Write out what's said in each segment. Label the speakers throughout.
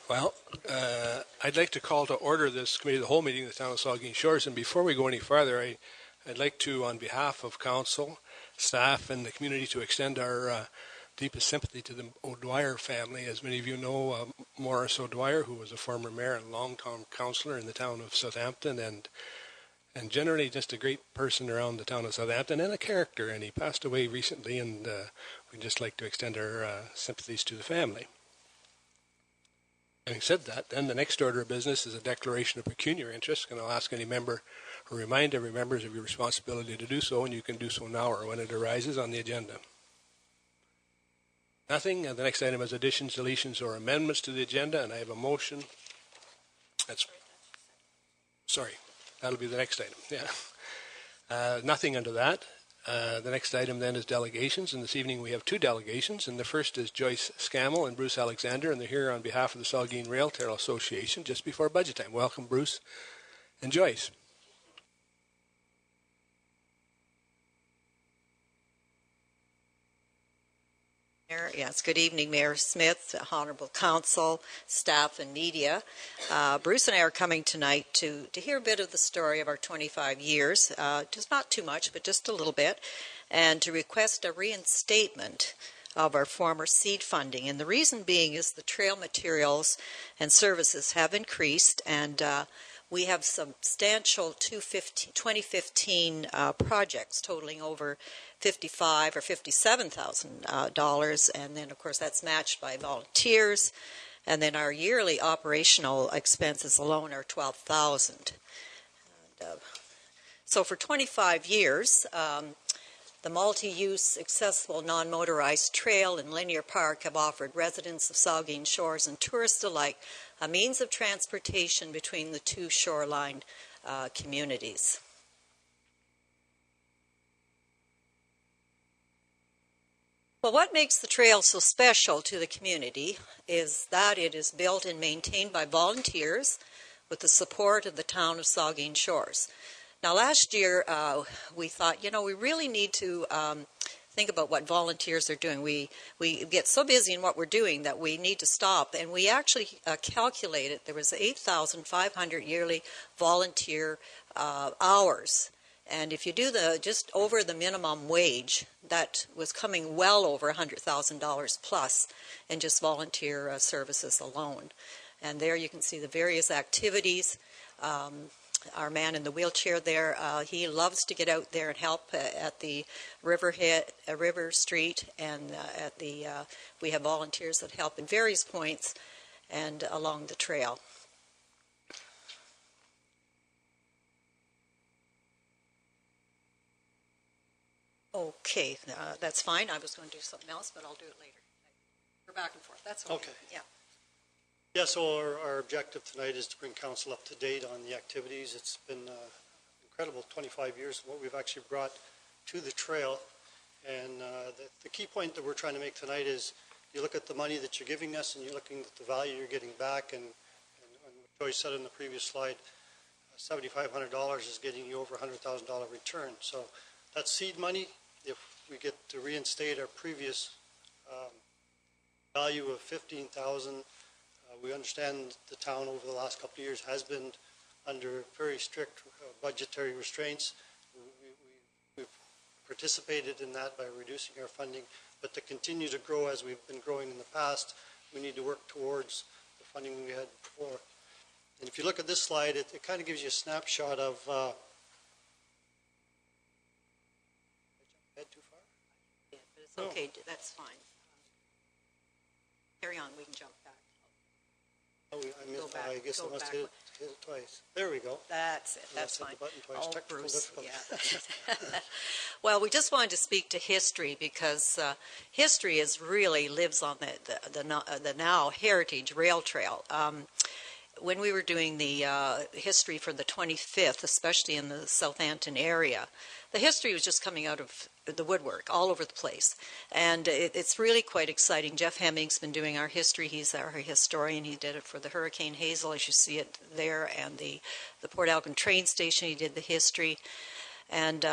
Speaker 1: Well, I'd like to call to order this committee of the whole meeting of the town of Saugeen Shores. And before we go any farther, I'd like to, on behalf of council, staff, and the community, to extend our deepest sympathy to the O'Dwyer family. As many of you know, Morris O'Dwyer, who was a former mayor and long-term councillor in the town of Southampton, and generally just a great person around the town of Southampton and a character. And he passed away recently, and we'd just like to extend our sympathies to the family. Having said that, then the next order of business is a declaration of pecuniary interest, and I'll ask any member or remind every member of your responsibility to do so, and you can do so now or when it arises on the agenda. Nothing. And the next item is additions, deletions, or amendments to the agenda, and I have a motion. That'll be the next item. Yeah. Nothing under that. The next item then is delegations, and this evening we have two delegations, and the first is Joyce Scammell and Bruce Alexander, and they're here on behalf of the Saugeen Rail Trail Association just before budget time. Welcome, Bruce and Joyce.
Speaker 2: Yes, good evening, Mayor Smith, Honorable Council, staff, and media. Bruce and I are coming tonight to hear a bit of the story of our 25 years, just not too much, but just a little bit, and to request a reinstatement of our former seed funding. And the reason being is the trail materials and services have increased, and we have substantial 2015 projects totaling over $55,000 or $57,000, and then of course that's matched by volunteers, and then our yearly operational expenses alone are $12,000. So for 25 years, the multi-use accessible non-motorized trail and linear park have offered residents of Saugeen Shores and tourists alike a means of transportation between the two shoreline communities. Well, what makes the trail so special to the community is that it is built and maintained by volunteers with the support of the town of Saugeen Shores. Now, last year we thought, we really need to think about what volunteers are doing. We get so busy in what we're doing that we need to stop, and we actually calculated there was 8,500 yearly volunteer hours. And if you do just over the minimum wage, that was coming well over $100,000 plus in just volunteer services alone. And there you can see the various activities. Our man in the wheelchair there, he loves to get out there and help at the River Street, and we have volunteers that help in various points and along the trail. Okay, that's fine. I was going to do something else, but I'll do it later. We're back and forth. That's okay. Yeah.
Speaker 3: Yeah, so our objective tonight is to bring council up to date on the activities. It's been incredible 25 years of what we've actually brought to the trail. And the key point that we're trying to make tonight is you look at the money that you're giving us and you're looking at the value you're getting back. And what Joyce said in the previous slide, $7,500 is getting you over $100,000 return. So that's seed money. If we get to reinstate our previous value of $15,000, we understand the town over the last couple of years has been under very strict budgetary restraints. We've participated in that by reducing our funding, but to continue to grow as we've been growing in the past, we need to work towards the funding we had before. And if you look at this slide, it kind of gives you a snapshot of head too far?
Speaker 2: Yeah, but it's okay. That's fine. Carry on. We can jump back.
Speaker 3: Oh, I guess I must hit it twice. There we go.
Speaker 2: That's it. That's fine.
Speaker 3: Hit the button twice.
Speaker 2: Oh, Bruce. Yeah. Well, we just wanted to speak to history because history really lives on the now Heritage Rail Trail. When we were doing the history for the 25th, especially in the Southampton area, the history was just coming out of the woodwork all over the place. And it's really quite exciting. Jeff Hemming's been doing our history. He's our historian. He did it for the Hurricane Hazel, as you see it there, and the Port Elgin train station. He did the history. And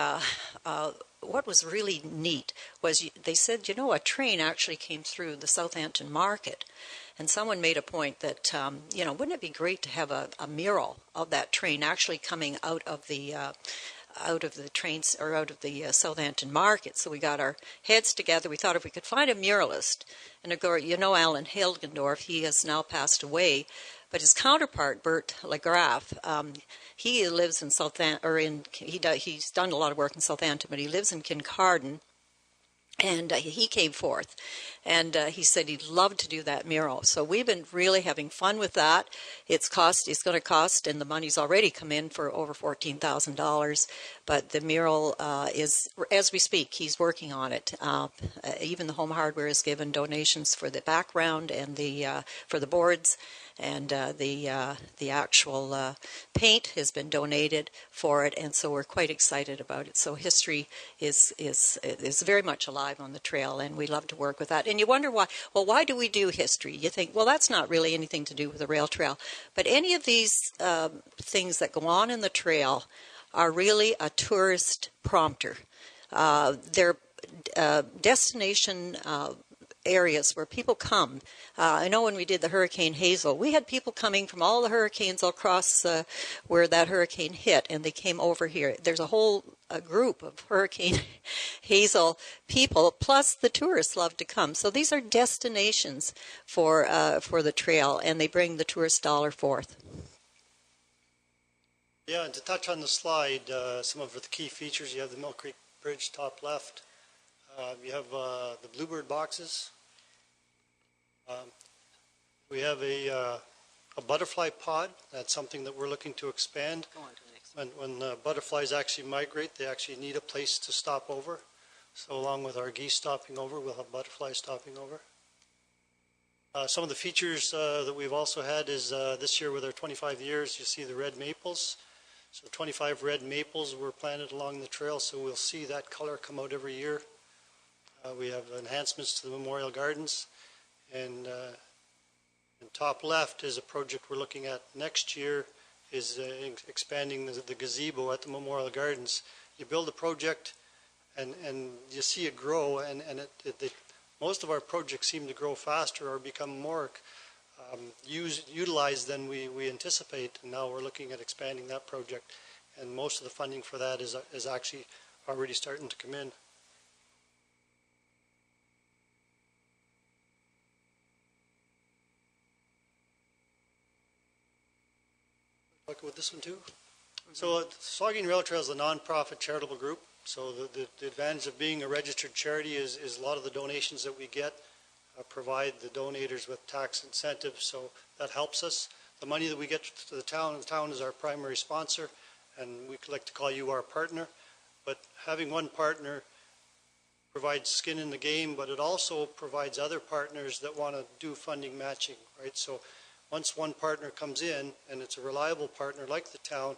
Speaker 2: what was really neat was they said, a train actually came through the Southampton market. And someone made a point that, wouldn't it be great to have a mural of that train actually coming out of the trains or out of the Southampton market. So we got our heads together. We thought if we could find a muralist, and Alan Hilgendorf, he has now passed away, but his counterpart, Bert Lagraf, he lives in Southampton, he's done a lot of work in Southampton, but he lives in Kincardine. And he came forth, and he said he'd love to do that mural. So we've been really having fun with that. It's going to cost, and the money's already come in for over $14,000. But the mural is, as we speak, he's working on it. Even the Home Hardware has given donations for the background and for the boards. And the actual paint has been donated for it, and so we're quite excited about it. So history is very much alive on the trail, and we love to work with that. And you wonder why? Well, why do we do history? You think, well, that's not really anything to do with the rail trail, but any of these things that go on in the trail are really a tourist prompter. They're destination areas where people come. I know when we did the Hurricane Hazel, we had people coming from all the hurricanes all across where that hurricane hit, and they came over here. There's a whole group of Hurricane Hazel people, plus the tourists love to come. So these are destinations for the trail, and they bring the tourist dollar forth.
Speaker 3: Yeah, and to touch on the slide, some of the key features, you have the Mill Creek Bridge top left. You have the Bluebird boxes. We have a butterfly pod. That's something that we're looking to expand.
Speaker 2: Go on to the next one.
Speaker 3: When butterflies actually migrate, they actually need a place to stop over. So along with our geese stopping over, we'll have butterflies stopping over. Some of the features that we've also had is this year with our 25 years, you see the red maples. So 25 red maples were planted along the trail, so we'll see that color come out every year. We have enhancements to the Memorial Gardens, and top left is a project we're looking at next year, is expanding the gazebo at the Memorial Gardens. You build a project and you see it grow, and most of our projects seem to grow faster or become more utilized than we anticipate, and now we're looking at expanding that project, and most of the funding for that is actually already starting to come in. Look with this one too. So Saugeen Rail Trail is a non-profit charitable group. So the advantage of being a registered charity is a lot of the donations that we get provide the donators with tax incentives. So that helps us. The money that we get to the town is our primary sponsor, and we like to call you our partner. But having one partner provides skin in the game, but it also provides other partners that want to do funding matching, right? So once one partner comes in, and it's a reliable partner like the town,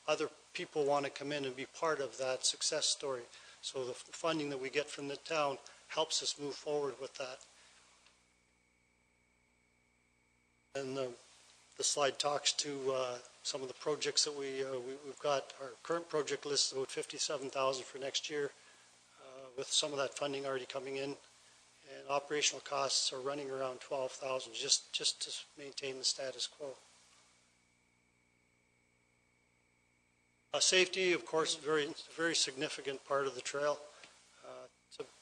Speaker 3: other people want to come in and be part of that success story. So the funding that we get from the town helps us move forward with that. And the slide talks to some of the projects that we've got. Our current project list is about $57,000 for next year, with some of that funding already coming in. And operational costs are running around $12,000 just to maintain the status quo. Safety, of course, very significant part of the trail.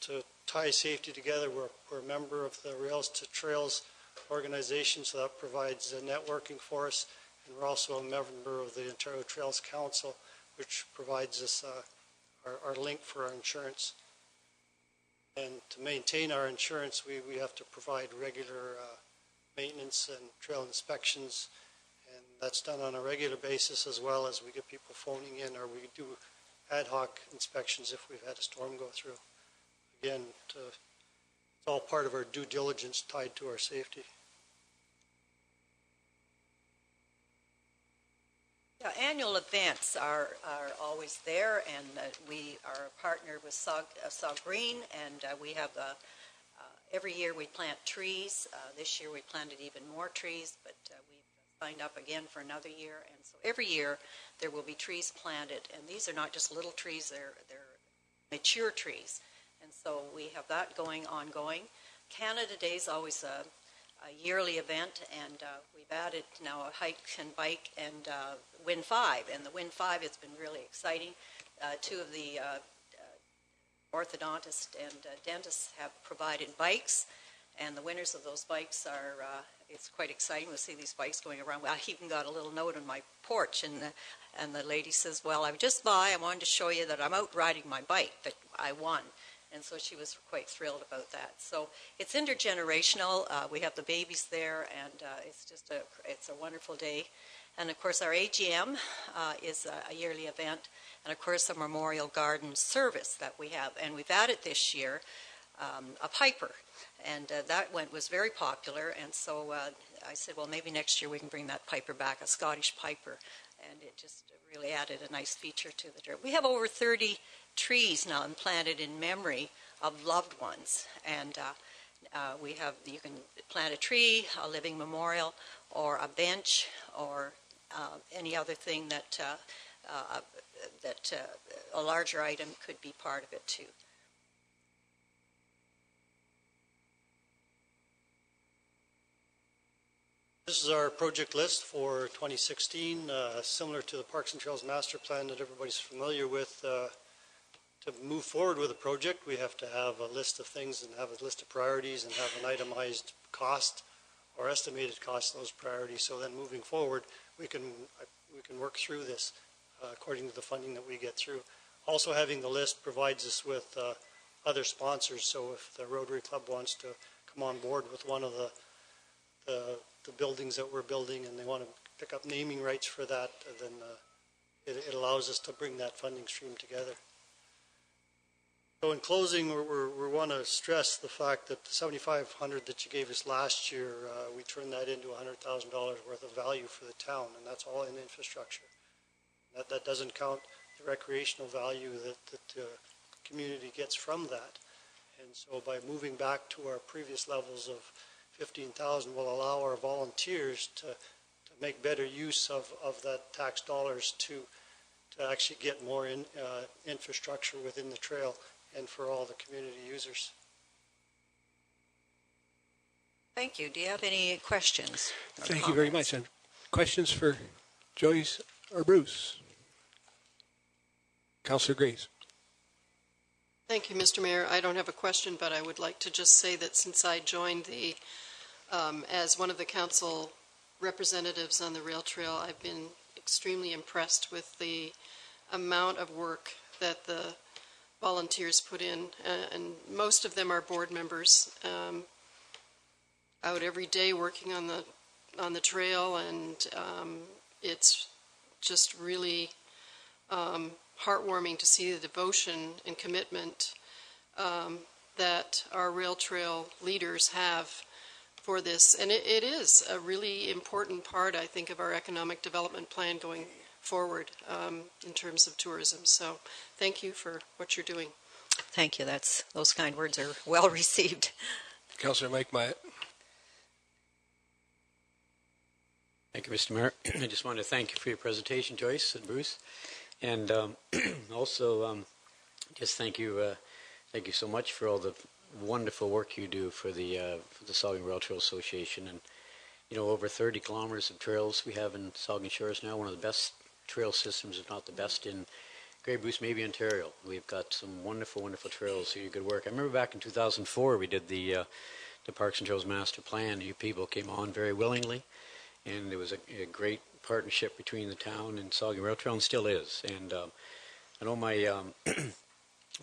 Speaker 3: To tie safety together, we're a member of the Rails to Trails organization, so that provides networking for us. And we're also a member of the Ontario Trails Council, which provides us our link for our insurance. And to maintain our insurance, we have to provide regular maintenance and trail inspections, and that's done on a regular basis, as well as we get people phoning in, or we do ad hoc inspections if we've had a storm go through. Again, it's all part of our due diligence tied to our safety.
Speaker 2: Yeah, annual events are always there, and we are partnered with Saug Green, and we have every year we plant trees. This year we planted even more trees, but we've signed up again for another year, and so every year there will be trees planted, and these are not just little trees, they're mature trees, and so we have that ongoing. Canada Day is always a a yearly event, and we've added now a hike and bike and Win 5. And the Win 5 has been really exciting. Two of the orthodontists and dentists have provided bikes, and the winners of those bikes are, it's quite exciting to see these bikes going around. Well, I even got a little note on my porch, and the lady says, well, I was just by, I wanted to show you that I'm out riding my bike, that I won. And so she was quite thrilled about that. So it's intergenerational. We have the babies there, and it's just it's a wonderful day. And of course, our AGM is a yearly event, and of course, a memorial garden service that we have. And we've added this year a piper, and that was very popular. And so I said, well, maybe next year we can bring that piper back, a Scottish piper, and it just really added a nice feature to the trip. We have over 30 trees now planted in memory of loved ones, and you can plant a tree, a living memorial, or a bench, or any other thing that a larger item could be part of it too.
Speaker 3: This is our project list for 2016, similar to the Parks and Trails Master Plan that everybody's familiar with. To move forward with a project, we have to have a list of things and have a list of priorities and have an itemized cost or estimated cost of those priorities. So then moving forward, we can work through this according to the funding that we get through. Also, having the list provides us with other sponsors. So if the Rotary Club wants to come on board with one of the buildings that we're building and they want to pick up naming rights for that, then it allows us to bring that funding stream together. So in closing, we want to stress the fact that the $7,500 that you gave us last year, we turned that into $100,000 worth of value for the town, and that's all in infrastructure. That doesn't count the recreational value that the community gets from that. And so by moving back to our previous levels of 15,000 will allow our volunteers to make better use of that tax dollars to actually get more infrastructure within the trail and for all the community users.
Speaker 2: Thank you. Do you have any questions?
Speaker 1: Thank you very much. And questions for Joyce or Bruce? Councillor Grace.
Speaker 4: Thank you, Mr. Mayor. I don't have a question, but I would like to just say that since I joined as one of the council representatives on the rail trail, I've been extremely impressed with the amount of work that the volunteers put in, and most of them are board members, out every day working on the trail, and it's just really heartwarming to see the devotion and commitment that our rail trail leaders have for this. And it is a really important part, I think, of our economic development plan going forward in terms of tourism. So thank you for what you're doing.
Speaker 2: Thank you. Those kind words are well received.
Speaker 1: Councillor Mike Myatt.
Speaker 5: Thank you, Mr. Mayor. I just wanted to thank you for your presentation, Joyce and Bruce. And also, just thank you so much for all the wonderful work you do for the Saugeen Rail Trail Association. And over 30 kilometers of trails we have in Saugeen Shores now, one of the best trail systems, if not the best, in Grey Goose, maybe Ontario. We've got some wonderful, wonderful trails. So you good work. I remember back in 2004 we did the Parks and Trails Master Plan. You people came on very willingly, and there was a great partnership between the town and Saugeen Rail Trail, and still is. And I know my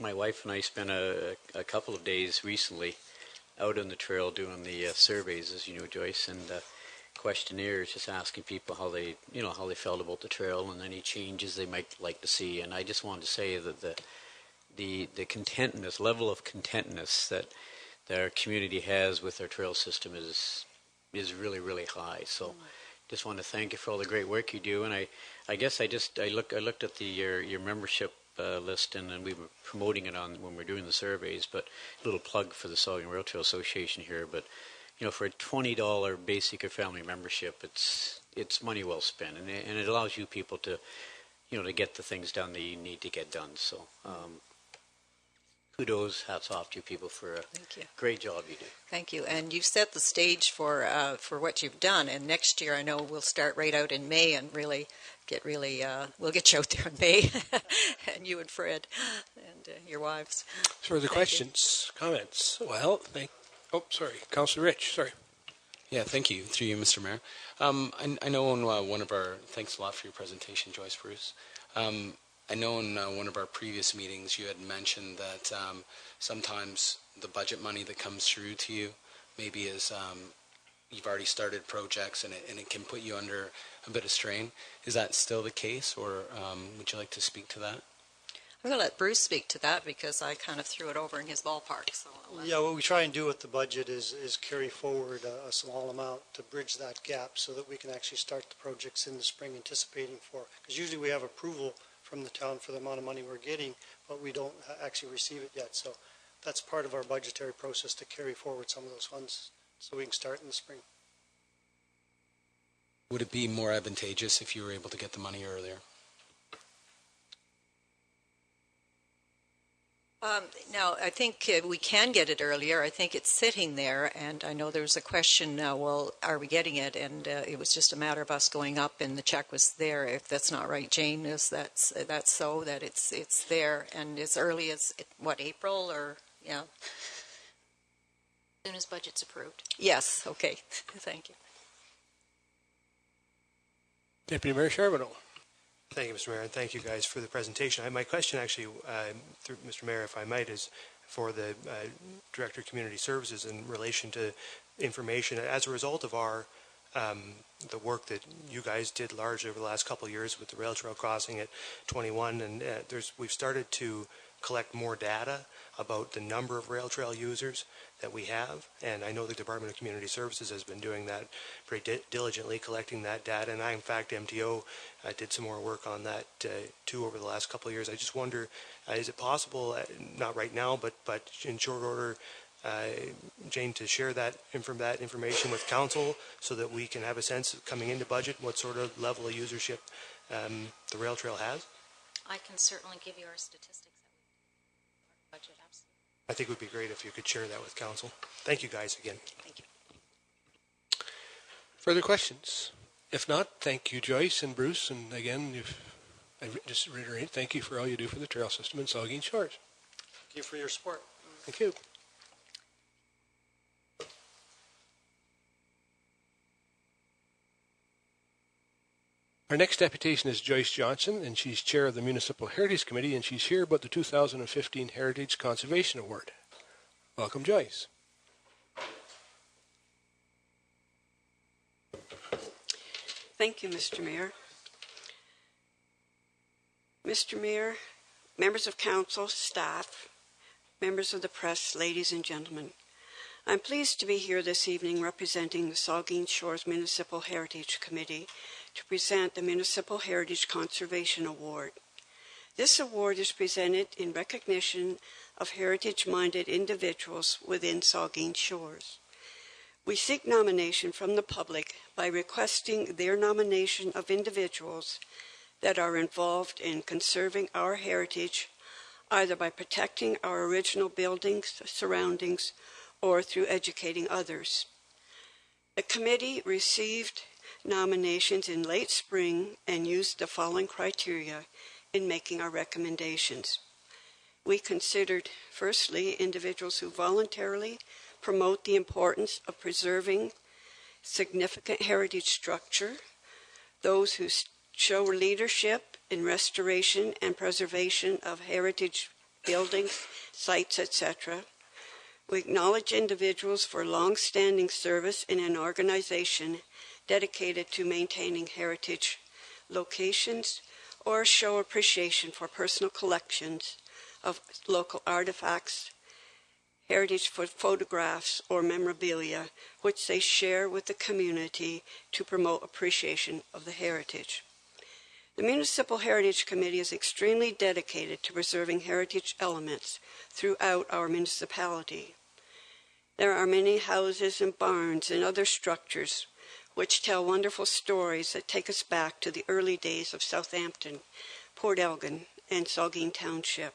Speaker 5: my wife and I spent a couple of days recently out on the trail doing the surveys, as you know, Joyce, and questionnaires, just asking people how they felt about the trail and any changes they might like to see. And I just wanted to say that the contentness, level of contentness that our community has with our trail system is really, really high. So just want to thank you for all the great work you do. And I guess I looked at your membership list, and we were promoting it on when we were doing the surveys. But a little plug for the Saugeen Rail Trail Association here. But for a $20 basic or family membership, it's money well spent, and it allows you people to to get the things done that you need to get done. So kudos, hats off to you people for a
Speaker 2: Thank you.
Speaker 5: great job you do.
Speaker 2: Thank you. And you've set the stage for what you've done. And next year, I know we'll start right out in May and we'll get you out there in May, and you and Fred and your wives.
Speaker 1: Further questions, comments? Well, sorry, Councillor Rich, sorry.
Speaker 6: Yeah, thank you. Through you, Mr. Mayor. I know in one of our, thanks a lot for your presentation, Joyce Bruce. I know in one of our previous meetings you had mentioned that sometimes the budget money that comes through to you maybe is you've already started projects and it can put you under a bit of strain. Is that still the case, or would you like to speak to that?
Speaker 2: I'm going to let Bruce speak to that because I kind of threw it over in his ballpark. So
Speaker 3: Yeah, what we try and do with the budget is carry forward a small amount to bridge that gap so that we can actually start the projects in the spring anticipating for, because usually we have approval from the town for the amount of money we're getting, but we don't actually receive it yet. So that's part of our budgetary process to carry forward some of those funds so we can start in the spring.
Speaker 6: Would it be more advantageous if you were able to get the money earlier?
Speaker 2: Now, I think we can get it earlier. I think it's sitting there, and I know there was a question, well, are we getting it? And it was just a matter of us going up, and the check was there. If that's not right, Jane, that's so, that it's there, and as early as, April, or, yeah?
Speaker 7: As soon as budget's approved.
Speaker 2: Yes, okay. Thank you.
Speaker 1: Deputy Mayor Charbonneau.
Speaker 8: Thank you, Mr. Mayor, and thank you guys for the presentation. My question actually, through Mr. Mayor, if I might, is for the Director of Community Services in relation to information. As a result of our the work that you guys did largely over the last couple of years with the rail trail crossing at 21, and we've started to collect more data about the number of rail trail users that we have, and I know the Department of Community Services has been doing that pretty diligently, collecting that data, and in fact, MTO did some more work on that too over the last couple of years. I just wonder, is it possible, not right now, but in short order, Jane, to share that information with council so that we can have a sense of coming into budget what sort of level of usership the rail trail has?
Speaker 7: I can certainly give you our statistics that we budget, absolutely.
Speaker 8: I think it would be great if you could share that with council. Thank you guys again.
Speaker 2: Thank you.
Speaker 1: Further questions? If not, thank you, Joyce and Bruce, and again, I just reiterate, thank you for all you do for the trail system in Saugeen Shores.
Speaker 3: Thank you for your support.
Speaker 1: Thank you. Our next deputation is Joyce Johnson, and she's chair of the Municipal Heritage Committee, and she's here about the 2015 Heritage Conservation Award. Welcome, Joyce.
Speaker 9: Thank you, Mr. Mayor. Mr. Mayor, members of council, staff, members of the press, ladies and gentlemen, I'm pleased to be here this evening representing the Saugeen Shores Municipal Heritage Committee to present the Municipal Heritage Conservation Award. This award is presented in recognition of heritage-minded individuals within Saugeen Shores. We seek nomination from the public by requesting their nomination of individuals that are involved in conserving our heritage, either by protecting our original buildings, surroundings, or through educating others. The committee received nominations in late spring and used the following criteria in making our recommendations. We considered, firstly, individuals who voluntarily promote the importance of preserving significant heritage structure, those who show leadership in restoration and preservation of heritage buildings, sites, etc. We acknowledge individuals for long-standing service in an organization dedicated to maintaining heritage locations, or show appreciation for personal collections of local artifacts, heritage photographs, or memorabilia, which they share with the community to promote appreciation of the heritage. The Municipal Heritage Committee is extremely dedicated to preserving heritage elements throughout our municipality. There are many houses and barns and other structures which tell wonderful stories that take us back to the early days of Southampton, Port Elgin, and Saugeen Township.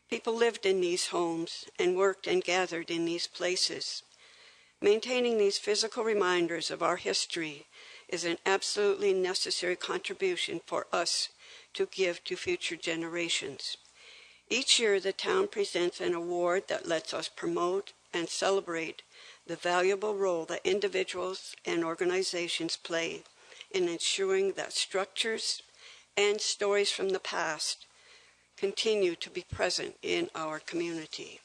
Speaker 9: People lived in these homes and worked and gathered in these places. Maintaining these physical reminders of our history is an absolutely necessary contribution for us to give to future generations. Each year, the town presents an award that lets us promote and celebrate the valuable role that individuals and organizations play in ensuring that structures and stories from the past continue to be present in our community.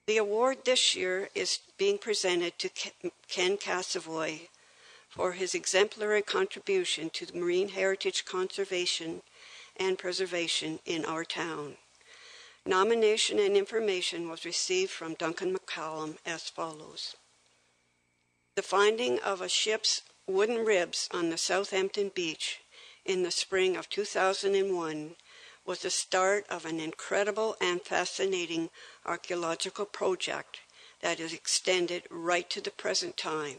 Speaker 9: The award this year is being presented to Ken Casavoy for his exemplary contribution to the marine heritage conservation and preservation in our town. Nomination and information was received from Duncan McCallum as follows. The finding of a ship's wooden ribs on the Southampton beach in the spring of 2001 was the start of an incredible and fascinating archaeological project that is extended right to the present time.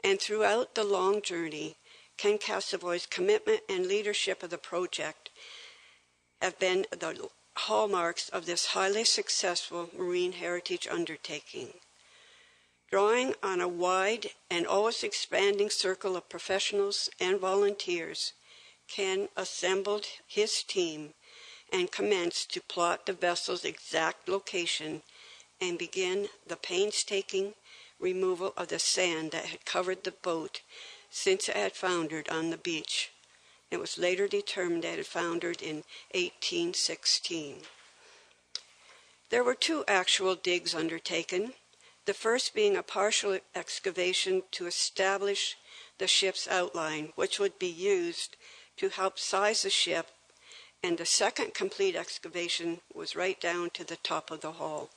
Speaker 9: And throughout the long journey, Ken Casavoy's commitment and leadership of the project have been the hallmarks of this highly successful marine heritage undertaking. Drawing on a wide and always expanding circle of professionals and volunteers, Ken assembled his team and commenced to plot the vessel's exact location and begin the painstaking removal of the sand that had covered the boat since it had foundered on the beach. It was later determined that it had foundered in 1816. There were 2 actual digs undertaken, the first being a partial excavation to establish the ship's outline, which would be used to help size the ship, and the second complete excavation was right down to the top of the hull.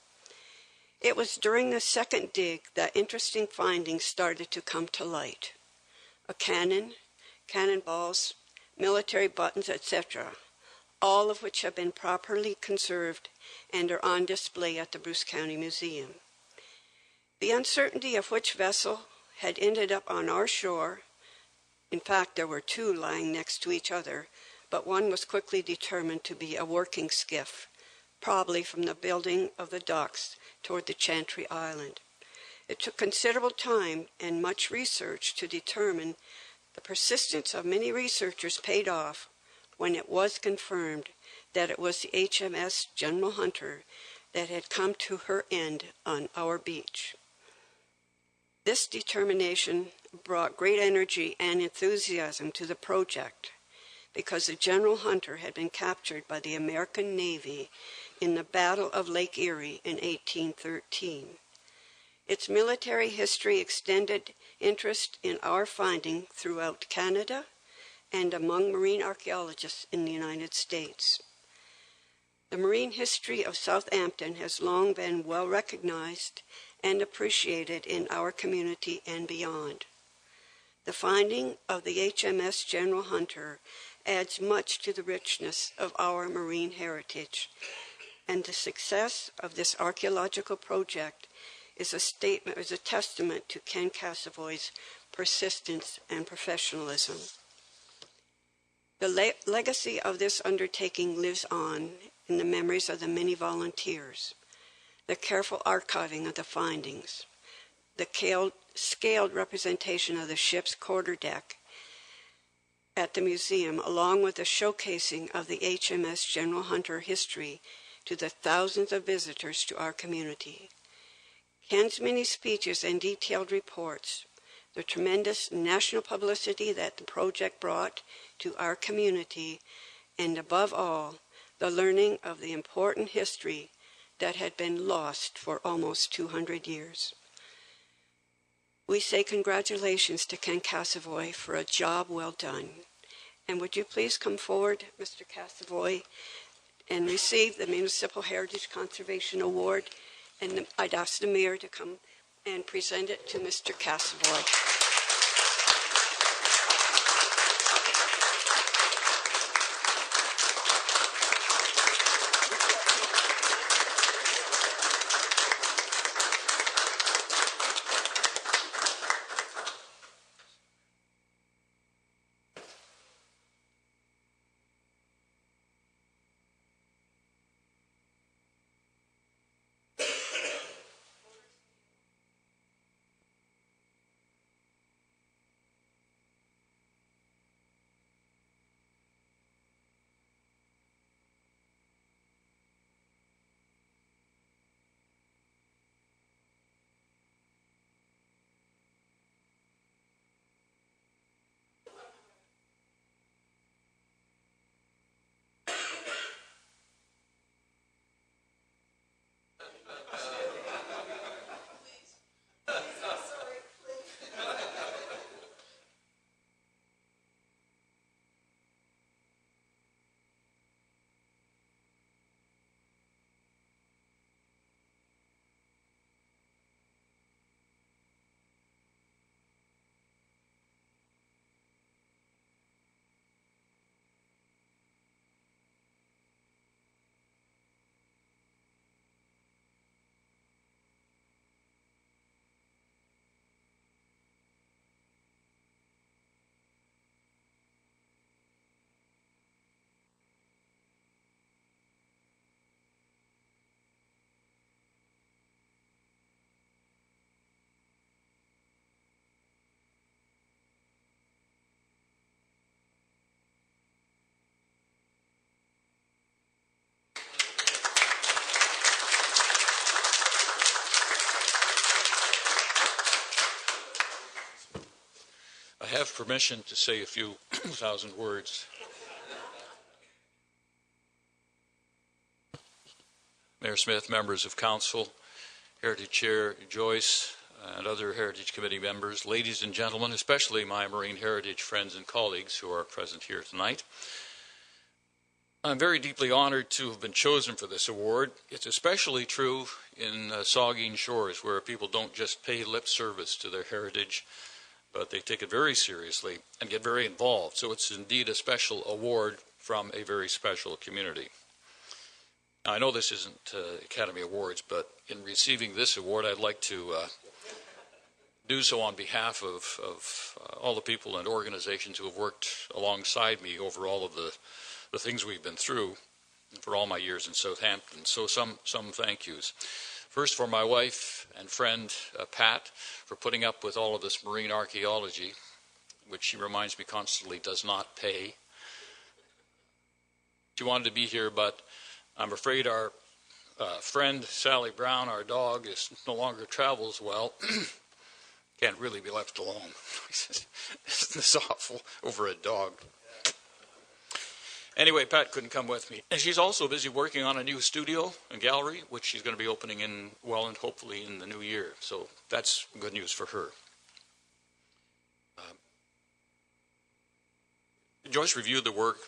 Speaker 9: It was during the second dig that interesting findings started to come to light. A cannon, cannonballs, military buttons, etc., all of which have been properly conserved and are on display at the Bruce County Museum. The uncertainty of which vessel had ended up on our shore, in fact, there were 2 lying next to each other, but one was quickly determined to be a working skiff, probably from the building of the docks toward the Chantry Island. It took considerable time and much research to determine. The persistence of many researchers paid off when it was confirmed that it was the HMS General Hunter that had come to her end on our beach. This determination brought great energy and enthusiasm to the project because the General Hunter had been captured by the American Navy in the Battle of Lake Erie in 1813. Its military history extended interest in our finding throughout Canada and among marine archaeologists in the United States. The marine history of Southampton has long been well recognized and appreciated in our community and beyond. The finding of the HMS General Hunter adds much to the richness of our marine heritage, and the success of this archaeological project is a testament to Ken Casavoy's persistence and professionalism. The legacy of this undertaking lives on in the memories of the many volunteers, the careful archiving of the findings, the scaled representation of the ship's quarterdeck at the museum, along with the showcasing of the HMS General Hunter history to the thousands of visitors to our community. Ken's many speeches and detailed reports, the tremendous national publicity that the project brought to our community, and above all, the learning of the important history that had been lost for almost 200 years. We say congratulations to Ken Casavoy for a job well done. And would you please come forward, Mr. Casavoy, and receive the Municipal Heritage Conservation Award, and I'd ask the Mayor to come and present it to Mr. Casavoy.
Speaker 10: I have permission to say a few thousand words. Mayor Smith, members of council, Heritage Chair Joyce, and other Heritage Committee members, ladies and gentlemen, especially my Marine Heritage friends and colleagues who are present here tonight. I'm very deeply honored to have been chosen for this award. It's especially true in Saugeen Shores, where people don't just pay lip service to their heritage, but they take it very seriously and get very involved. So it's indeed a special award from a very special community. Now, I know this isn't Academy Awards, but in receiving this award, I'd like to do so on behalf of all the people and organizations who have worked alongside me over all of the things we've been through for all my years in Southampton. So some thank yous. First, for my wife and friend, Pat, for putting up with all of this marine archaeology, which she reminds me constantly does not pay. She wanted to be here, but I'm afraid our friend, Sally Brown, our dog, no longer travels well. Can't really be left alone. Isn't this awful over a dog? Anyway, Pat couldn't come with me. And she's also busy working on a new studio and gallery, which she's going to be opening in Welland, hopefully in the new year. So that's good news for her. Joyce reviewed the work,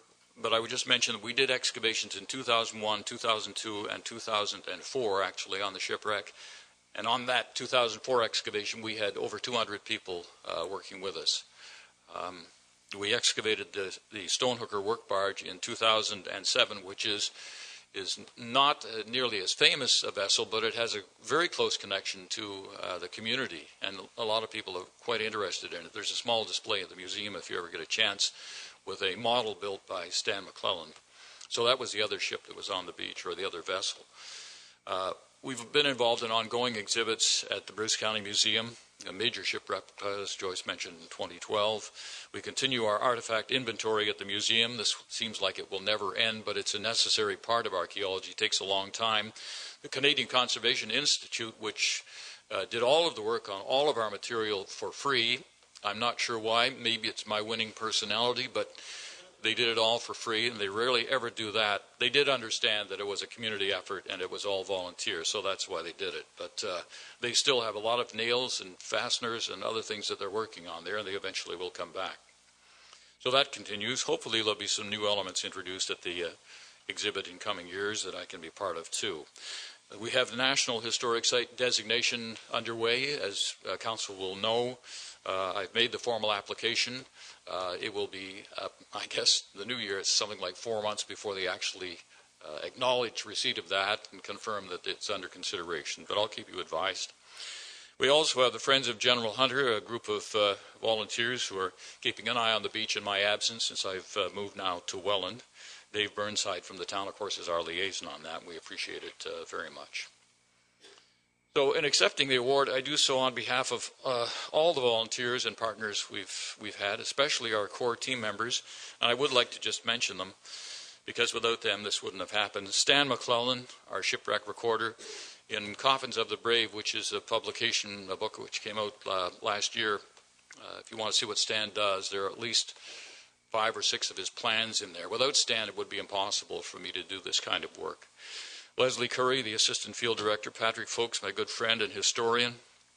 Speaker 10: but I would just mention that we did excavations in 2001, 2002, and 2004, actually, on the shipwreck. And on that 2004 excavation, we had over 200 people working with us. We excavated the Stonehooker work barge in 2007, which is not nearly as famous a vessel, but it has a very close connection to the community, and a lot of people are quite interested in it. There's a small display at the museum if you ever get a chance, with a model built by Stan McClellan. So that was the other ship that was on the beach, or the other vessel. We've been involved in ongoing exhibits at the Bruce County Museum, a major shipwreck, as Joyce mentioned, in 2012. We continue our artifact inventory at the museum. This seems like it will never end, but it's a necessary part of archaeology. It takes a long time. The Canadian Conservation Institute, which did all of the work on all of our material for free. I'm not sure why. Maybe it's my winning personality, but they did it all for free, and they rarely ever do that. They did understand that it was a community effort and it was all volunteer, so that's why they did it. But they still have a lot of nails and fasteners and other things that they're working on there, and they eventually will come back. So that continues. Hopefully there'll be some new elements introduced at the exhibit in coming years that I can be part of too. We have the National Historic Site designation underway, as Council will know. I've made the formal application. It will be, I guess, the new year. It's something like 4 months before they actually acknowledge receipt of that and confirm that it's under consideration. But I'll keep you advised. We also have the Friends of General Hunter, a group of volunteers who are keeping an eye on the beach in my absence since I've moved now to Welland. Dave Burnside from the town, of course, is our liaison on that. We appreciate it very much. So in accepting the award, I do so on behalf of all the volunteers and partners we've had, especially our core team members. And I would like to just mention them, because without them, this wouldn't have happened. Stan McClellan, our shipwreck recorder, in Coffins of the Brave, which is a publication, a book which came out last year. If you want to see what Stan does, there are at least 5 or 6 of his plans in there. Without Stan, it would be impossible for me to do this kind of work. Leslie Curry, the Assistant Field Director, Patrick Folks, my good friend and historian,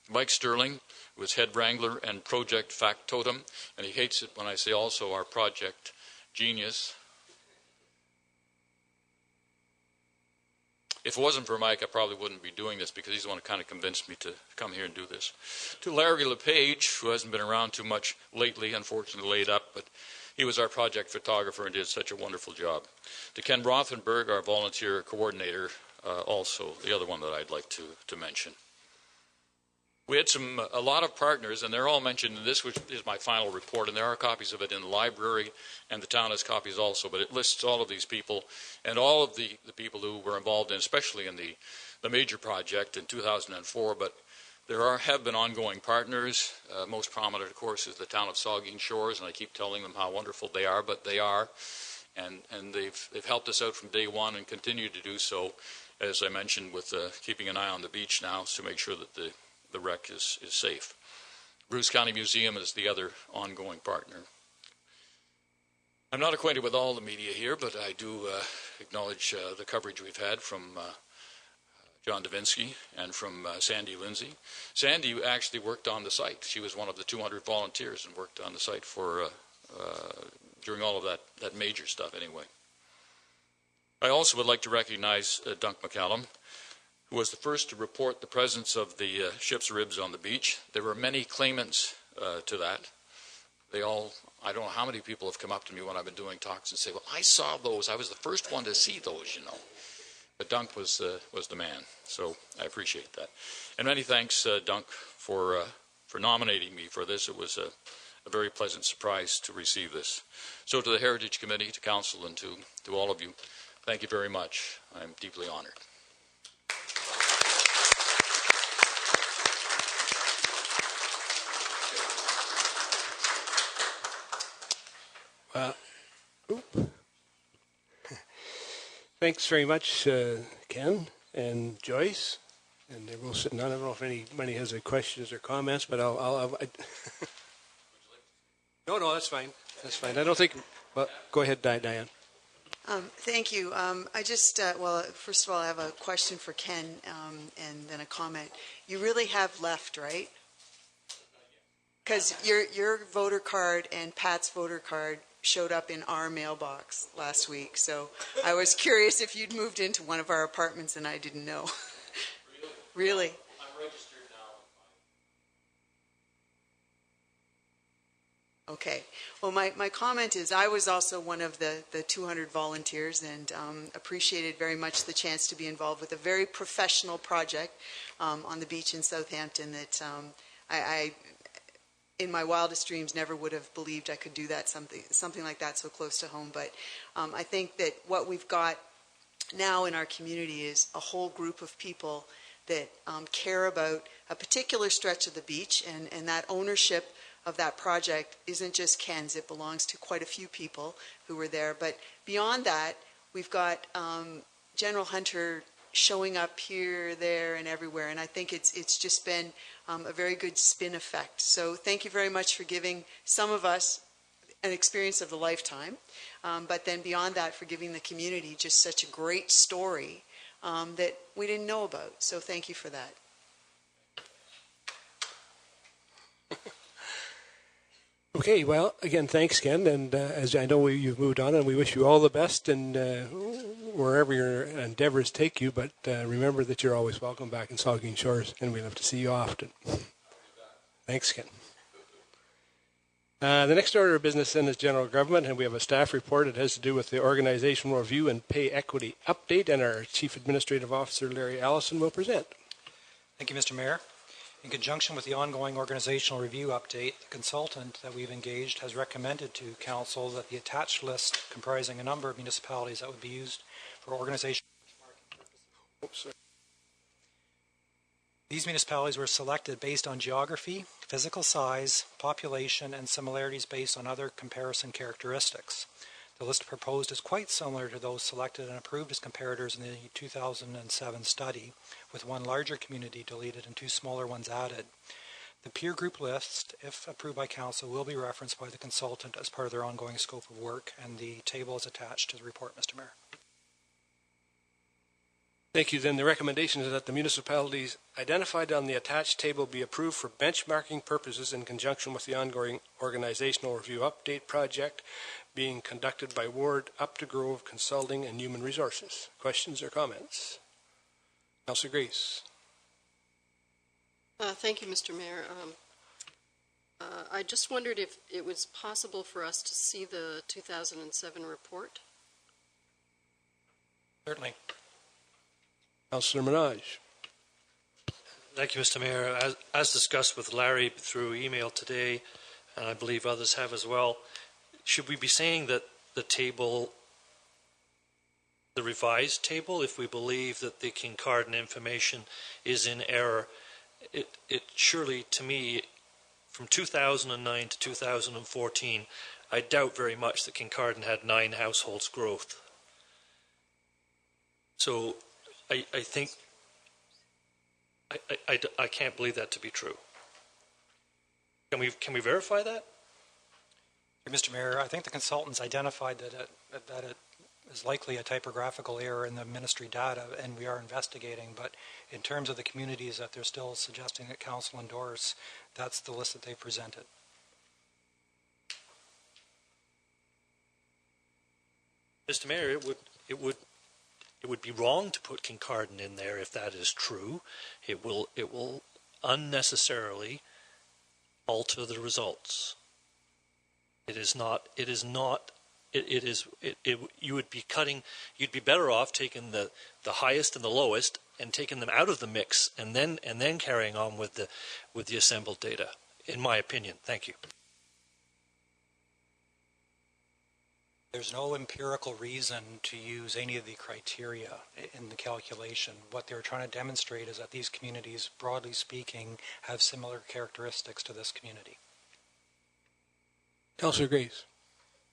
Speaker 10: Mike Sterling, who was Head Wrangler and Project Factotum, and he hates it when I say also our Project Genius. If it wasn't for Mike, I probably wouldn't be doing this, because he's the one who kind of convinced me to come here and do this. To Larry LePage, who hasn't been around too much lately, unfortunately laid up, but he was our project photographer and did such a wonderful job. To Ken Rothenberg, our volunteer coordinator, also the other one that I'd like to mention. We had a lot of partners, and they're all mentioned in this, which is my final report, and there are copies of it in the library, and the town has copies also, but it lists all of these people, and all of the people who were involved in, especially in the major project in 2004, but there have been ongoing partners. Most prominent, of course, is the town of Saugeen Shores, and I keep telling them how wonderful they are, but they are. And they've helped us out from day one and continue to do so, as I mentioned, with keeping an eye on the beach now to make sure that the wreck is safe. Bruce County Museum is the other ongoing partner. I'm not acquainted with all the media here, but I do acknowledge the coverage we've had from John Davinsky and from Sandy Lindsay. Sandy actually worked on the site. She was one of the 200 volunteers and worked on the site for during all of that major stuff anyway. I also would like to recognize Dunk McCallum, who was the first to report the presence of the ship's ribs on the beach. There were many claimants to that. They all, I don't know how many people have come up to me when I've been doing talks and say, well, I saw those. I was the first one to see those, you know. But Dunk was the man, so I appreciate that. And many thanks, Dunk, for nominating me for this. It was a very pleasant surprise to receive this. So to the Heritage Committee, to Council, and to all of you, thank you very much. I'm deeply honored.
Speaker 1: Thanks very much, Ken and Joyce. And they're both sitting down. I don't know if anybody has any questions or comments, but No, that's fine. That's fine. I don't think... Well, go ahead, Diane.
Speaker 11: Thank you. I just, well, first of all, I have a question for Ken and then a comment. You really have left, right? Because your voter card and Pat's voter card showed up in our mailbox last week. So I was curious if you'd moved into one of our apartments and I didn't know. Really?
Speaker 10: I'm registered now.
Speaker 11: Okay. Well, my comment is I was also one of the 200 volunteers and appreciated very much the chance to be involved with a very professional project on the beach in Southampton that I in my wildest dreams never would have believed I could do that, something like that so close to home. But I think that what we've got now in our community is a whole group of people that care about a particular stretch of the beach, and that ownership of that project isn't just Ken's. It belongs to quite a few people who were there. But beyond that, we've got General Hunter showing up here, there, and everywhere. And I think it's just been a very good spin effect. So thank you very much for giving some of us an experience of the lifetime. But then beyond that, for giving the community just such a great story that we didn't know about. So thank you for that.
Speaker 1: Okay, well, again, thanks, Ken. And as I know you've moved on, and we wish you all the best and wherever your endeavors take you. But remember that you're always welcome back in Saugeen Shores, and we love to see you often. Thanks, Ken. The next order of business then is general government, and we have a staff report. It has to do with the organizational review and pay equity update, and our Chief Administrative Officer, Larry Allison, will present.
Speaker 12: Thank you, Mr. Mayor. In conjunction with the ongoing organizational review update, the consultant that we've engaged has recommended to Council that the attached list comprising a number of municipalities that would be used for organizational purposes. These municipalities were selected based on geography, physical size, population, and similarities based on other comparison characteristics. The list proposed is quite similar to those selected and approved as comparators in the 2007 study, with one larger community deleted and two smaller ones added. The peer group list, if approved by Council, will be referenced by the consultant as part of their ongoing scope of work, and the table is attached to the report, Mr. Mayor.
Speaker 1: Thank you. Then the recommendation is that the municipalities identified on the attached table be approved for benchmarking purposes in conjunction with the ongoing organizational review update project being conducted by Ward Up to Grove Consulting and Human Resources. Questions or comments? Councillor Grace.
Speaker 4: Thank you, Mr. Mayor. I just wondered if it was possible for us to see the 2007 report.
Speaker 12: Certainly.
Speaker 1: Councillor Minaj.
Speaker 13: Thank you, Mr. Mayor. As discussed with Larry through email today, and I believe others have as well, should we be saying that the table, the revised table, if we believe that the Kincardine information is in error, it surely, to me, from 2009 to 2014, I doubt very much that Kincardine had 9 households growth. So I think I can't believe that to be true. Can we verify that?
Speaker 12: Mr. Mayor, I think the consultants identified that it is likely a typographical error in the ministry data, and we are investigating. But in terms of the communities that they're still suggesting that council endorse, that's the list that they presented.
Speaker 13: Mr. Mayor, it would be wrong to put Kincardine in there if that is true. It will unnecessarily alter the results. You would be cutting, you'd be better off taking the highest and the lowest and taking them out of the mix and then carrying on with the assembled data, in my opinion. Thank you.
Speaker 12: There's no empirical reason to use any of the criteria in the calculation. What they're trying to demonstrate is that these communities, broadly speaking, have similar characteristics to this community.
Speaker 1: Councillor Grace.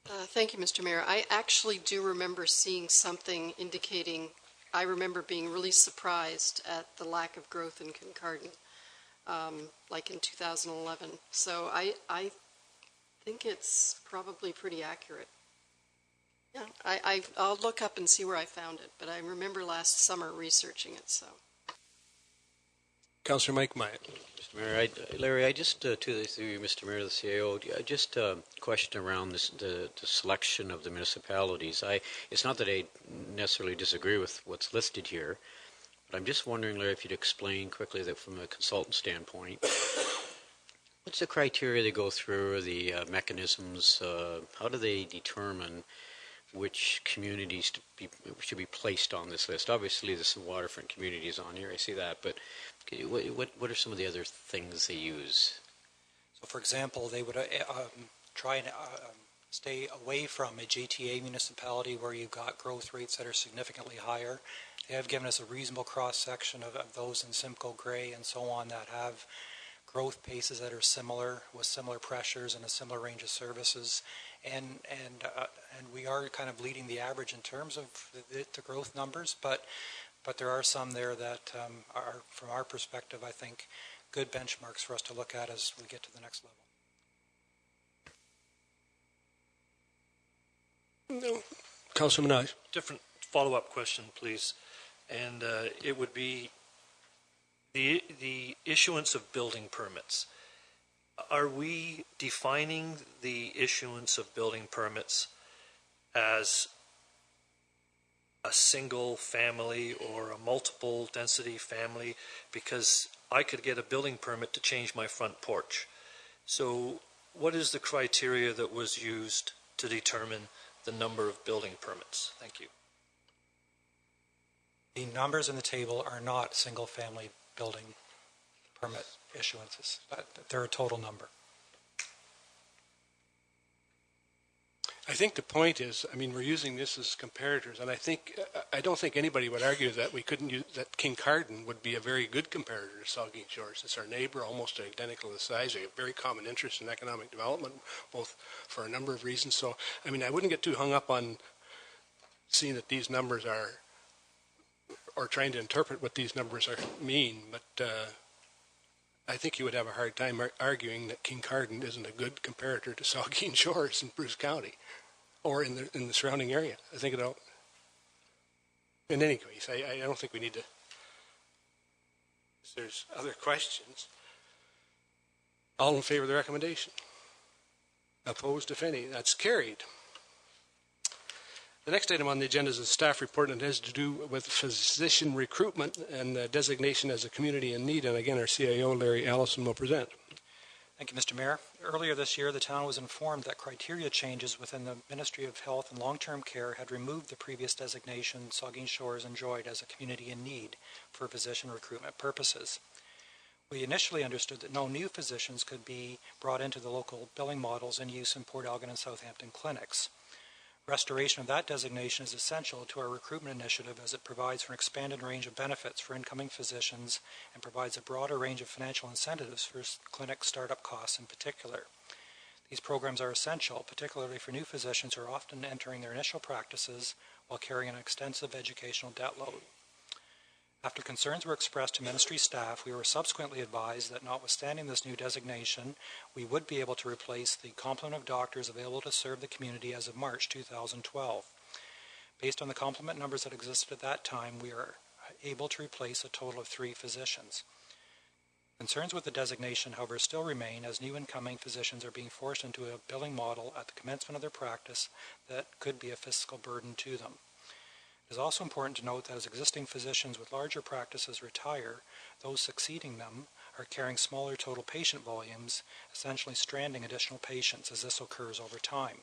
Speaker 4: Thank you, Mr. Mayor. I actually do remember seeing something indicating, I remember being really surprised at the lack of growth in Kincardine, like in 2011. So I think it's probably pretty accurate. Yeah, I'll look up and see where I found it, but I remember last summer researching it, so.
Speaker 1: Councillor Mike Myatt.
Speaker 5: Mr. Mayor, Larry, I just, through you, Mr. Mayor, the CAO, I just question around the selection of the municipalities. It's not that I necessarily disagree with what's listed here, but I'm just wondering, Larry, if you'd explain quickly that from a consultant standpoint, what's the criteria they go through, or the mechanisms, how do they determine which communities should be placed on this list? Obviously, there's some waterfront communities on here. I see that, but what are some of the other things they use?
Speaker 12: So, for example, they would try and stay away from a JTA municipality where you've got growth rates that are significantly higher. They have given us a reasonable cross-section of those in Simcoe Grey and so on that have growth paces that are similar, with similar pressures and a similar range of services. And we are kind of leading the average in terms of the growth numbers, but there are some there that are, from our perspective, I think, good benchmarks for us to look at as we get to the next level.
Speaker 1: No. Councillor Minaj.
Speaker 13: Different follow-up question, please. And it would be the issuance of building permits. Are we defining the issuance of building permits as a single family or a multiple density family? Because I could get a building permit to change my front porch. So what is the criteria that was used to determine the number of building permits? Thank you.
Speaker 12: The numbers in the table are not single family building permit issuances. They're a total number.
Speaker 1: I think the point is, I mean, we're using this as comparators, and I don't think anybody would argue that we couldn't use, that Kincardine would be a very good comparator to Saugeen Shores. It's our neighbor, almost identical in size. They have very common interest in economic development, both for a number of reasons. So, I mean, I wouldn't get too hung up on seeing that these numbers are, or trying to interpret what these numbers mean, but I think you would have a hard time arguing that Kincardine isn't a good comparator to Saugeen Shores in Bruce County or in the surrounding area. I think it all. In any case, I don't think we need to. If there's other questions, all in favor of the recommendation? Opposed, if any? That's carried. The next item on the agenda is a staff report, and it has to do with physician recruitment and designation as a community in need. And again, our CIO, Larry Allison, will present.
Speaker 12: Thank you, Mr. Mayor. Earlier this year, the town was informed that criteria changes within the Ministry of Health and Long-Term Care had removed the previous designation Saugeen Shores enjoyed as a community in need for physician recruitment purposes. We initially understood that no new physicians could be brought into the local billing models in use in Port Elgin and Southampton clinics. Restoration of that designation is essential to our recruitment initiative as it provides for an expanded range of benefits for incoming physicians and provides a broader range of financial incentives for clinic startup costs in particular. These programs are essential, particularly for new physicians who are often entering their initial practices while carrying an extensive educational debt load. After concerns were expressed to ministry staff, we were subsequently advised that notwithstanding this new designation, we would be able to replace the complement of doctors available to serve the community as of March 2012. Based on the complement numbers that existed at that time, we are able to replace a total of 3 physicians. Concerns with the designation, however, still remain as new incoming physicians are being forced into a billing model at the commencement of their practice that could be a fiscal burden to them. It is also important to note that as existing physicians with larger practices retire, those succeeding them are carrying smaller total patient volumes, essentially stranding additional patients as this occurs over time.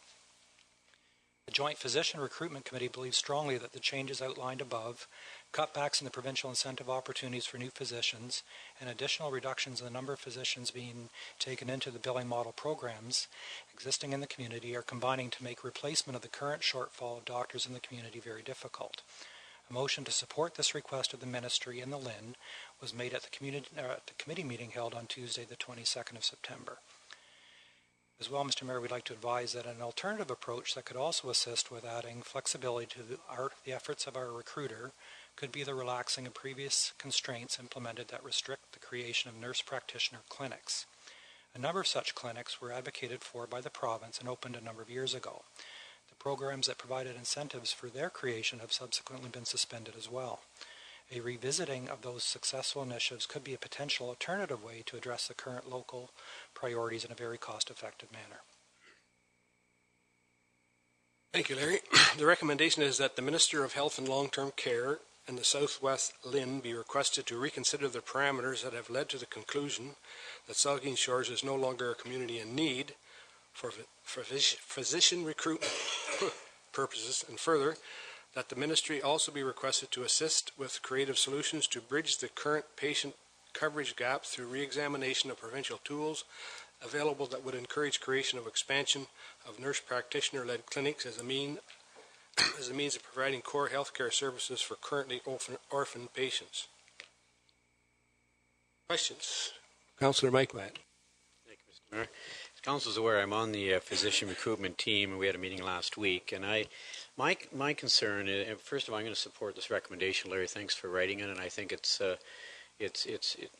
Speaker 12: The Joint Physician Recruitment Committee believes strongly that the changes outlined above, cutbacks in the provincial incentive opportunities for new physicians, and additional reductions in the number of physicians being taken into the billing model programs existing in the community are combining to make replacement of the current shortfall of doctors in the community very difficult. A motion to support this request of the Ministry and the LHIN was made at the committee meeting held on Tuesday, the 22nd of September. As well, Mr. Mayor, we'd like to advise that an alternative approach that could also assist with adding flexibility to the efforts of our recruiter could be the relaxing of previous constraints implemented that restrict the creation of nurse practitioner clinics. A number of such clinics were advocated for by the province and opened a number of years ago. The programs that provided incentives for their creation have subsequently been suspended as well. A revisiting of those successful initiatives could be a potential alternative way to address the current local priorities in a very cost-effective manner.
Speaker 1: Thank you, Larry. The recommendation is that the Minister of Health and Long-Term Care and the Southwest LHIN be requested to reconsider the parameters that have led to the conclusion that Saugeen Shores is no longer a community in need for physician recruitment purposes, and further, that the Ministry also be requested to assist with creative solutions to bridge the current patient coverage gap through re-examination of provincial tools available that would encourage creation of expansion of nurse practitioner-led clinics as a means of providing core healthcare services for currently orphan patients. Questions? Councillor Mike Matt.
Speaker 5: Thank you, Mr. Mayor. As Council is aware, I'm on the physician recruitment team, and we had a meeting last week. And my concern is, first of all, I'm going to support this recommendation. Larry, thanks for writing it, and I think it's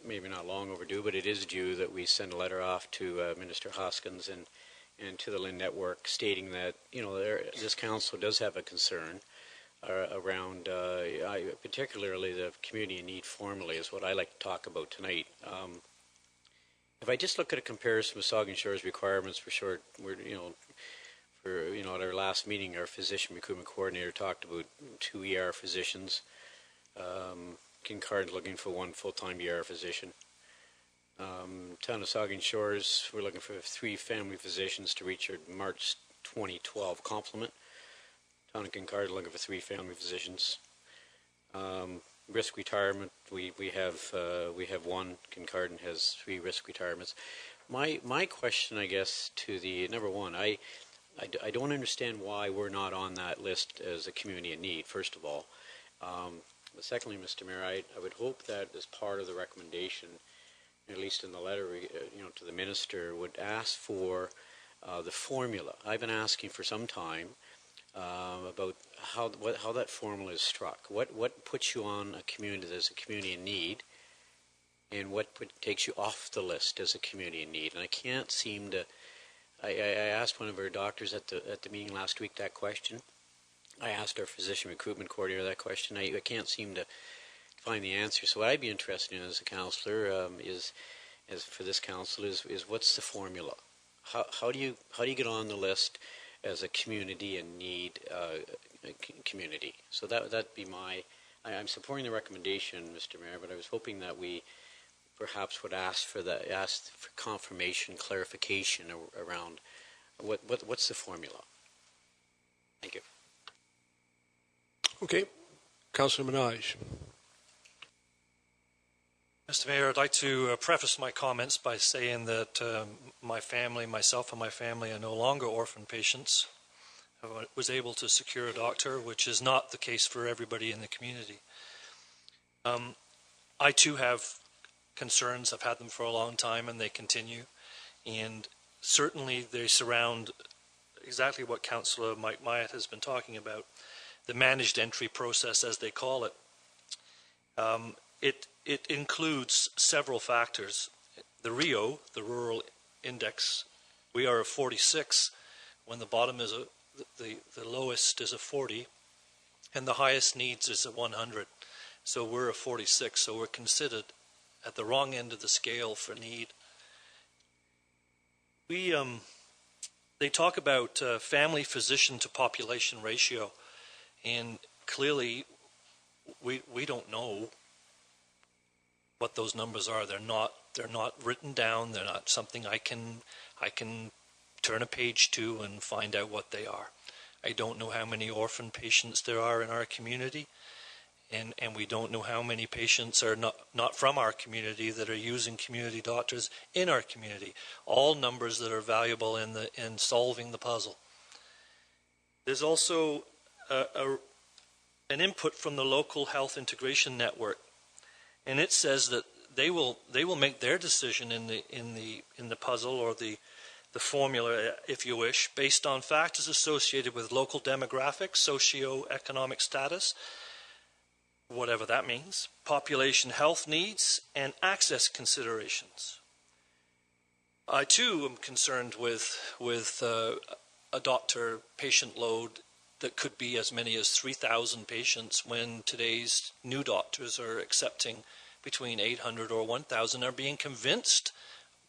Speaker 5: maybe not long overdue, but it is due that we send a letter off to Minister Hoskins and to the LHIN network stating that, you know, this council does have a concern around particularly the community in need formally is what I like to talk about tonight. If I just look at a comparison with Saugeen Shores requirements for short, at our last meeting, our physician recruitment coordinator talked about 2 ER physicians. Kincard's looking for 1 full-time ER physician. Town of Saugeen Shores, we're looking for 3 family physicians to reach our March 2012 complement. Town of Kincard looking for 3 family physicians. Risk retirement, we have 1. Kincardine has 3 risk retirements. My question, I guess, to the number one, I don't understand why we're not on that list as a community in need. First of all, but secondly, Mr. Mayor, I would hope that as part of the recommendation, at least in the letter, to the minister, would ask for the formula. I've been asking for some time about how that formula is struck. What puts you on a community as a community in need, and what takes you off the list as a community in need? And I can't seem to. I asked one of our doctors at the meeting last week that question. I asked our physician recruitment coordinator that question. I can't seem to find the answer. So what I'd be interested in as a councillor is for this council is what's the formula? How do you get on the list as a community in need community? So that'd be my. I'm supporting the recommendation, Mr. Mayor, but I was hoping that we perhaps would ask for confirmation, clarification around what's the formula. Thank you.
Speaker 1: Okay. Councillor Minaj.
Speaker 13: Mr. Mayor, I'd like to preface my comments by saying that myself and my family are no longer orphan patients. I was able to secure a doctor, which is not the case for everybody in the community. I too have concerns. I've had them for a long time, and they continue. And certainly they surround exactly what Councillor Mike Myatt has been talking about, the managed entry process, as they call it. It includes several factors. The RIO, the Rural Index, we are a 46 when the bottom is the lowest is a 40 and the highest needs is a 100. So we're a 46, so we're considered at the wrong end of the scale for need. They talk about family physician to population ratio, and clearly we don't know what those numbers are. They're not written down. They're not something I can turn a page to and find out what they are. I don't know how many orphan patients there are in our community, and we don't know how many patients are not from our community that are using community doctors in our community. All numbers that are valuable in solving the puzzle. There's also an input from the local health integration network, and it says that they will make their decision in the puzzle or the formula, if you wish, based on factors associated with local demographics, socio-economic status, whatever that means, population health needs, and access considerations. I too am concerned with a doctor-patient load that could be as many as 3,000 patients when today's new doctors are accepting between 800 or 1,000, are being convinced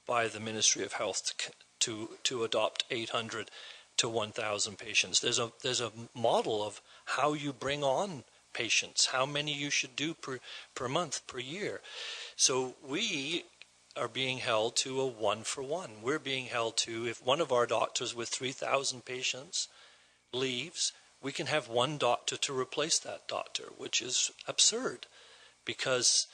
Speaker 13: by the Ministry of Health to adopt 800 to 1,000 patients. There's a model of how you bring on patients, how many you should do per month, per year. So we are being held to a 1-for-1. We're being held to, if one of our doctors with 3,000 patients leaves, we can have one doctor to replace that doctor, which is absurd because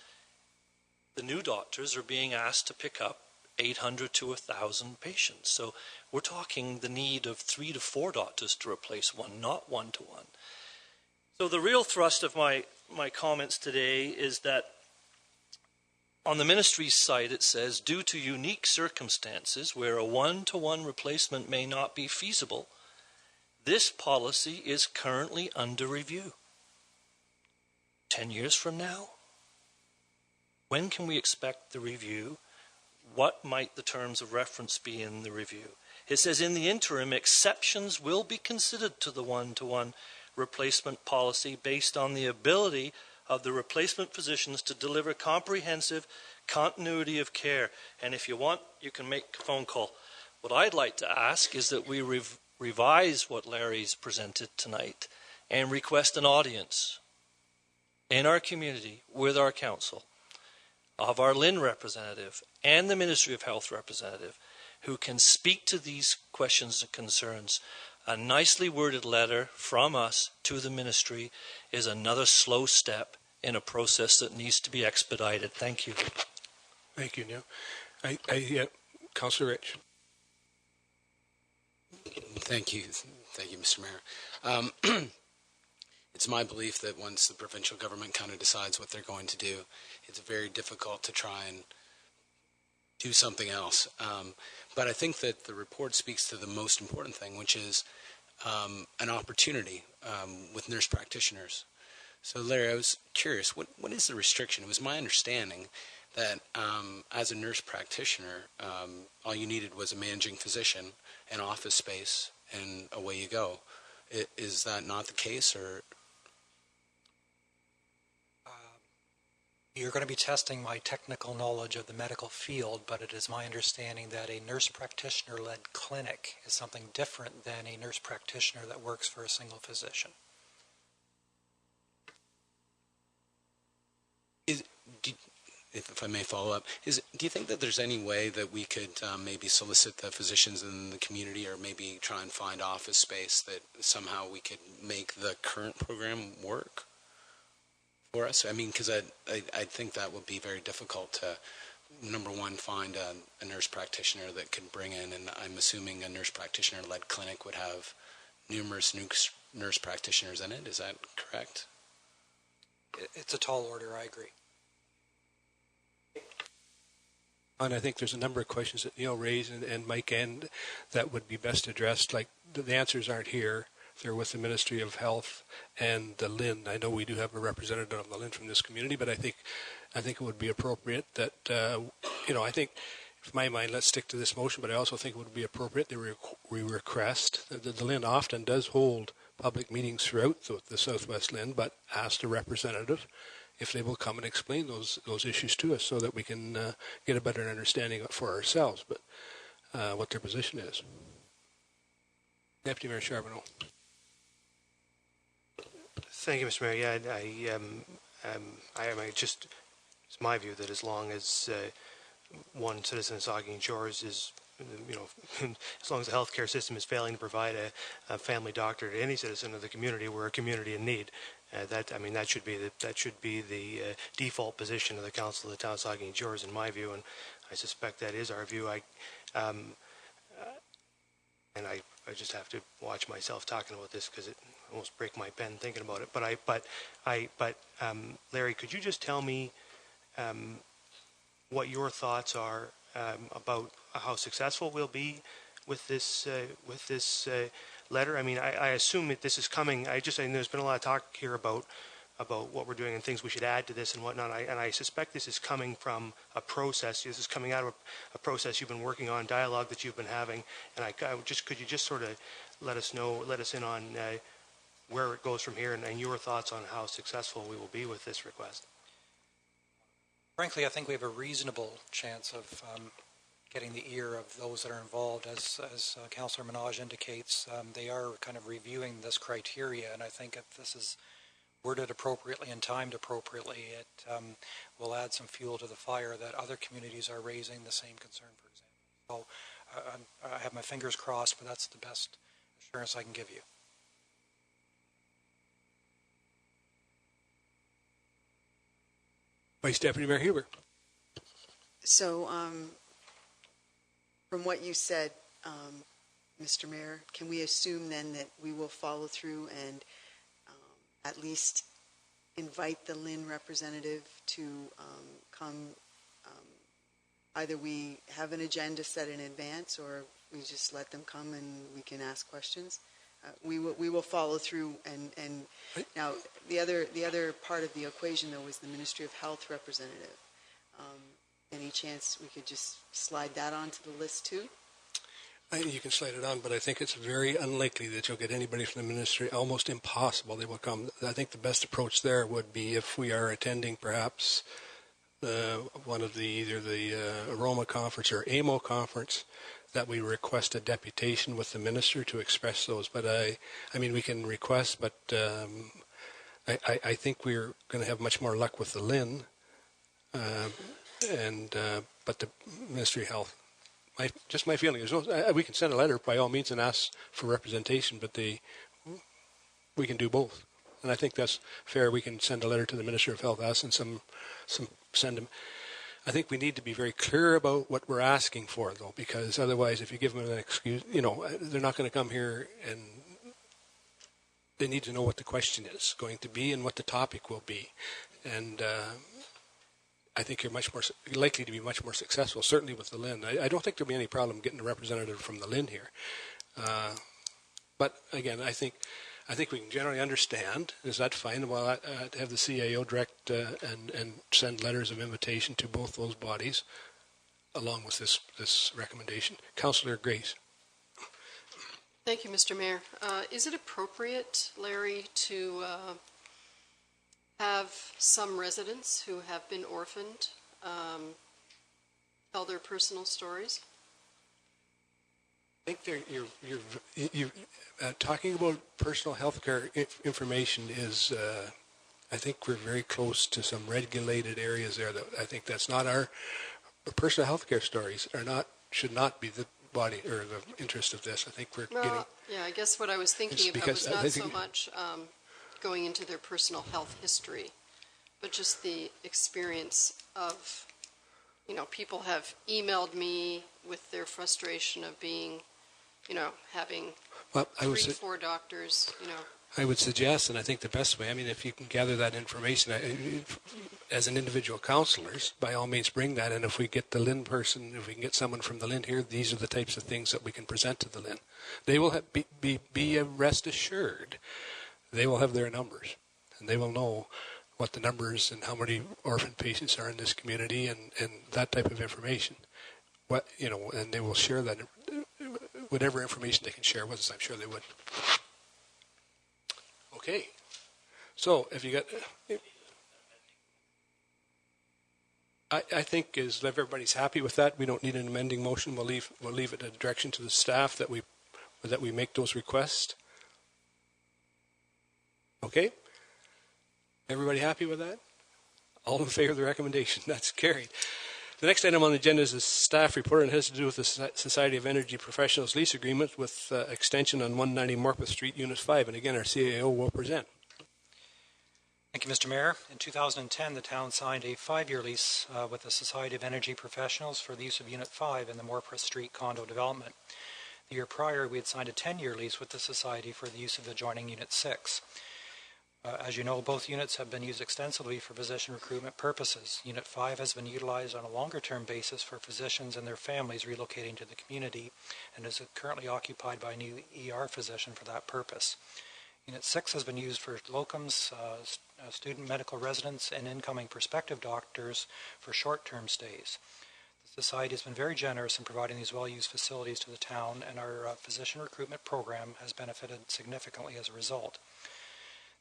Speaker 13: the new doctors are being asked to pick up 800 to 1,000 patients. So we're talking the need of 3 to 4 doctors to replace one, not 1-to-1. So the real thrust of my comments today is that on the ministry's site it says, due to unique circumstances where a 1-to-1 replacement may not be feasible, this policy is currently under review. 10 years from now? When can we expect the review? What might the terms of reference be in the review? It says, in the interim, exceptions will be considered to the 1-to-1 replacement policy based on the ability of the replacement physicians to deliver comprehensive continuity of care. And if you want, you can make a phone call. What I'd like to ask is that we revise what Larry's presented tonight and request an audience in our community with our council of our LHIN representative and the Ministry of Health representative who can speak to these questions and concerns. A nicely worded letter from us to the ministry is another slow step in a process that needs to be expedited. Thank you.
Speaker 1: Thank you, Neil. Councillor Rich.
Speaker 6: Thank you, Mr. Mayor. It's my belief that once the provincial government kind of decides what they're going to do, it's very difficult to try and do something else. But I think that the report speaks to the most important thing, which is an opportunity with nurse practitioners. So, Larry, I was curious, what is the restriction? It was my understanding that as a nurse practitioner, all you needed was a managing physician, an office space, and away you go. Is that not the case, or?
Speaker 12: You're going to be testing my technical knowledge of the medical field, but it is my understanding that a nurse practitioner-led clinic is something different than a nurse practitioner that works for a single physician.
Speaker 6: If I may follow up, do you think that there's any way that we could maybe solicit the physicians in the community, or maybe try and find office space that somehow we could make the current program work for us? I mean, because I think that would be very difficult to, number one, find a nurse practitioner that could bring in, and I'm assuming a nurse practitioner-led clinic would have numerous nurse practitioners in it. Is that correct?
Speaker 12: It's a tall order, I agree.
Speaker 1: And I think there's a number of questions that Neil raised and Mike and that would be best addressed. Like the answers aren't here. they're with the Ministry of Health and the LIN. I know we do have a representative of the LIN from this community, but I think it would be appropriate that, I think, in my mind, let's stick to this motion, but I also think it would be appropriate that we request that the LIN often does hold public meetings throughout the Southwest LIN, but ask the representative if they will come and explain those issues to us so that we can get a better understanding for ourselves, but what their position is. Deputy Mayor Charbonneau.
Speaker 8: Thank you, Mr. Mayor. Yeah, it's my view that as long as one citizen of Saugeen Shores is, as long as the healthcare system is failing to provide a family doctor to any citizen of the community, we're a community in need. That should be the default position of the Council of the Town of Saugeen Shores, in my view, and I suspect that is our view. And I just have to watch myself talking about this because it almost break my pen thinking about it. But Larry, could you just tell me what your thoughts are about how successful we'll be with this letter? I mean, I assume that this is coming. There's been a lot of talk here about what we're doing and things we should add to this and whatnot. And I suspect this is coming from a process. This is coming out of a process you've been working on, dialogue that you've been having. And could you just sort of let us in on where it goes from here and your thoughts on how successful we will be with this request?
Speaker 12: Frankly, I think we have a reasonable chance of getting the ear of those that are involved. As Councillor Minaj indicates, they are kind of reviewing this criteria, and I think if this is worded appropriately and timed appropriately, it will add some fuel to the fire that other communities are raising the same concern, for example. So I have my fingers crossed, but that's the best assurance I can give you.
Speaker 1: Vice Deputy Mayor Huber.
Speaker 11: So, from what you said, Mr. Mayor, can we assume then that we will follow through and at least invite the LIN representative to come? Either we have an agenda set in advance, or we just let them come and we can ask questions. We will follow through, and now the other part of the equation though is the Ministry of Health representative. Any chance we could just slide that onto the list too?
Speaker 1: I think you can slide it on, but I think it's very unlikely that you'll get anybody from the ministry. Almost impossible they will come. I think the best approach there would be if we are attending perhaps one of either the Aroma conference or AMO conference, that we request a deputation with the minister to express those. But I mean, we can request, but I think we're going to have much more luck with the LIN, but the Ministry of Health. Just my feeling is we can send a letter by all means and ask for representation, but we can do both, and I think that's fair. We can send a letter to the Minister of Health, ask and send them. I think we need to be very clear about what we're asking for, though, because otherwise, if you give them an excuse, they're not going to come here, and they need to know what the question is going to be and what the topic will be, and I think you're much more likely to be much more successful, certainly with the LIN. I don't think there'll be any problem getting a representative from the LIN here, but again, I think we can generally understand. Is that fine? Well, to have the CAO direct and send letters of invitation to both those bodies, along with this recommendation. Councillor Grace.
Speaker 4: Thank you, Mr. Mayor. Is it appropriate, Larry, to have some residents who have been orphaned tell their personal stories?
Speaker 1: I think you're talking about personal health care information is, I think we're very close to some regulated areas there. That I think that's not our personal health care stories should not be the body or the interest of this. I think we're getting.
Speaker 4: Yeah, I guess what I was thinking about was not so much going into their personal health history, but just the experience of, people have emailed me with their frustration of being, having 3-4 doctors,
Speaker 1: I would suggest, and I think the best way, I mean, if you can gather that information as an individual councillors, by all means bring that. And if we get the Lynn person, if we can get someone from the Lynn here, these are the types of things that we can present to the Lynn. They will have, be rest assured, they will have their numbers, and they will know what the numbers and how many orphan patients are in this community, and that type of information. What, you know, and they will share that, whatever information they can share with us. I'm sure they would. Okay, so if you got, I think if everybody's happy with that, we don't need an amending motion. We'll leave it a direction to the staff that we make those requests. Okay, everybody happy with that? All in favor of the recommendation? That's carried. The next item on the agenda is a staff report, and it has to do with the Society of Energy Professionals lease agreement with extension on 190 Morpeth Street, Unit 5. And again, our CAO will present.
Speaker 12: Thank you, Mr. Mayor. In 2010, the town signed a 5-year lease with the Society of Energy Professionals for the use of Unit 5 in the Morpeth Street condo development. The year prior, we had signed a 10-year lease with the Society for the use of adjoining Unit 6. As you know, both units have been used extensively for physician recruitment purposes. Unit 5 has been utilized on a longer-term basis for physicians and their families relocating to the community and is currently occupied by a new ER physician for that purpose. Unit 6 has been used for locums, student medical residents, and incoming prospective doctors for short-term stays. The Society has been very generous in providing these well-used facilities to the town, and our physician recruitment program has benefited significantly as a result.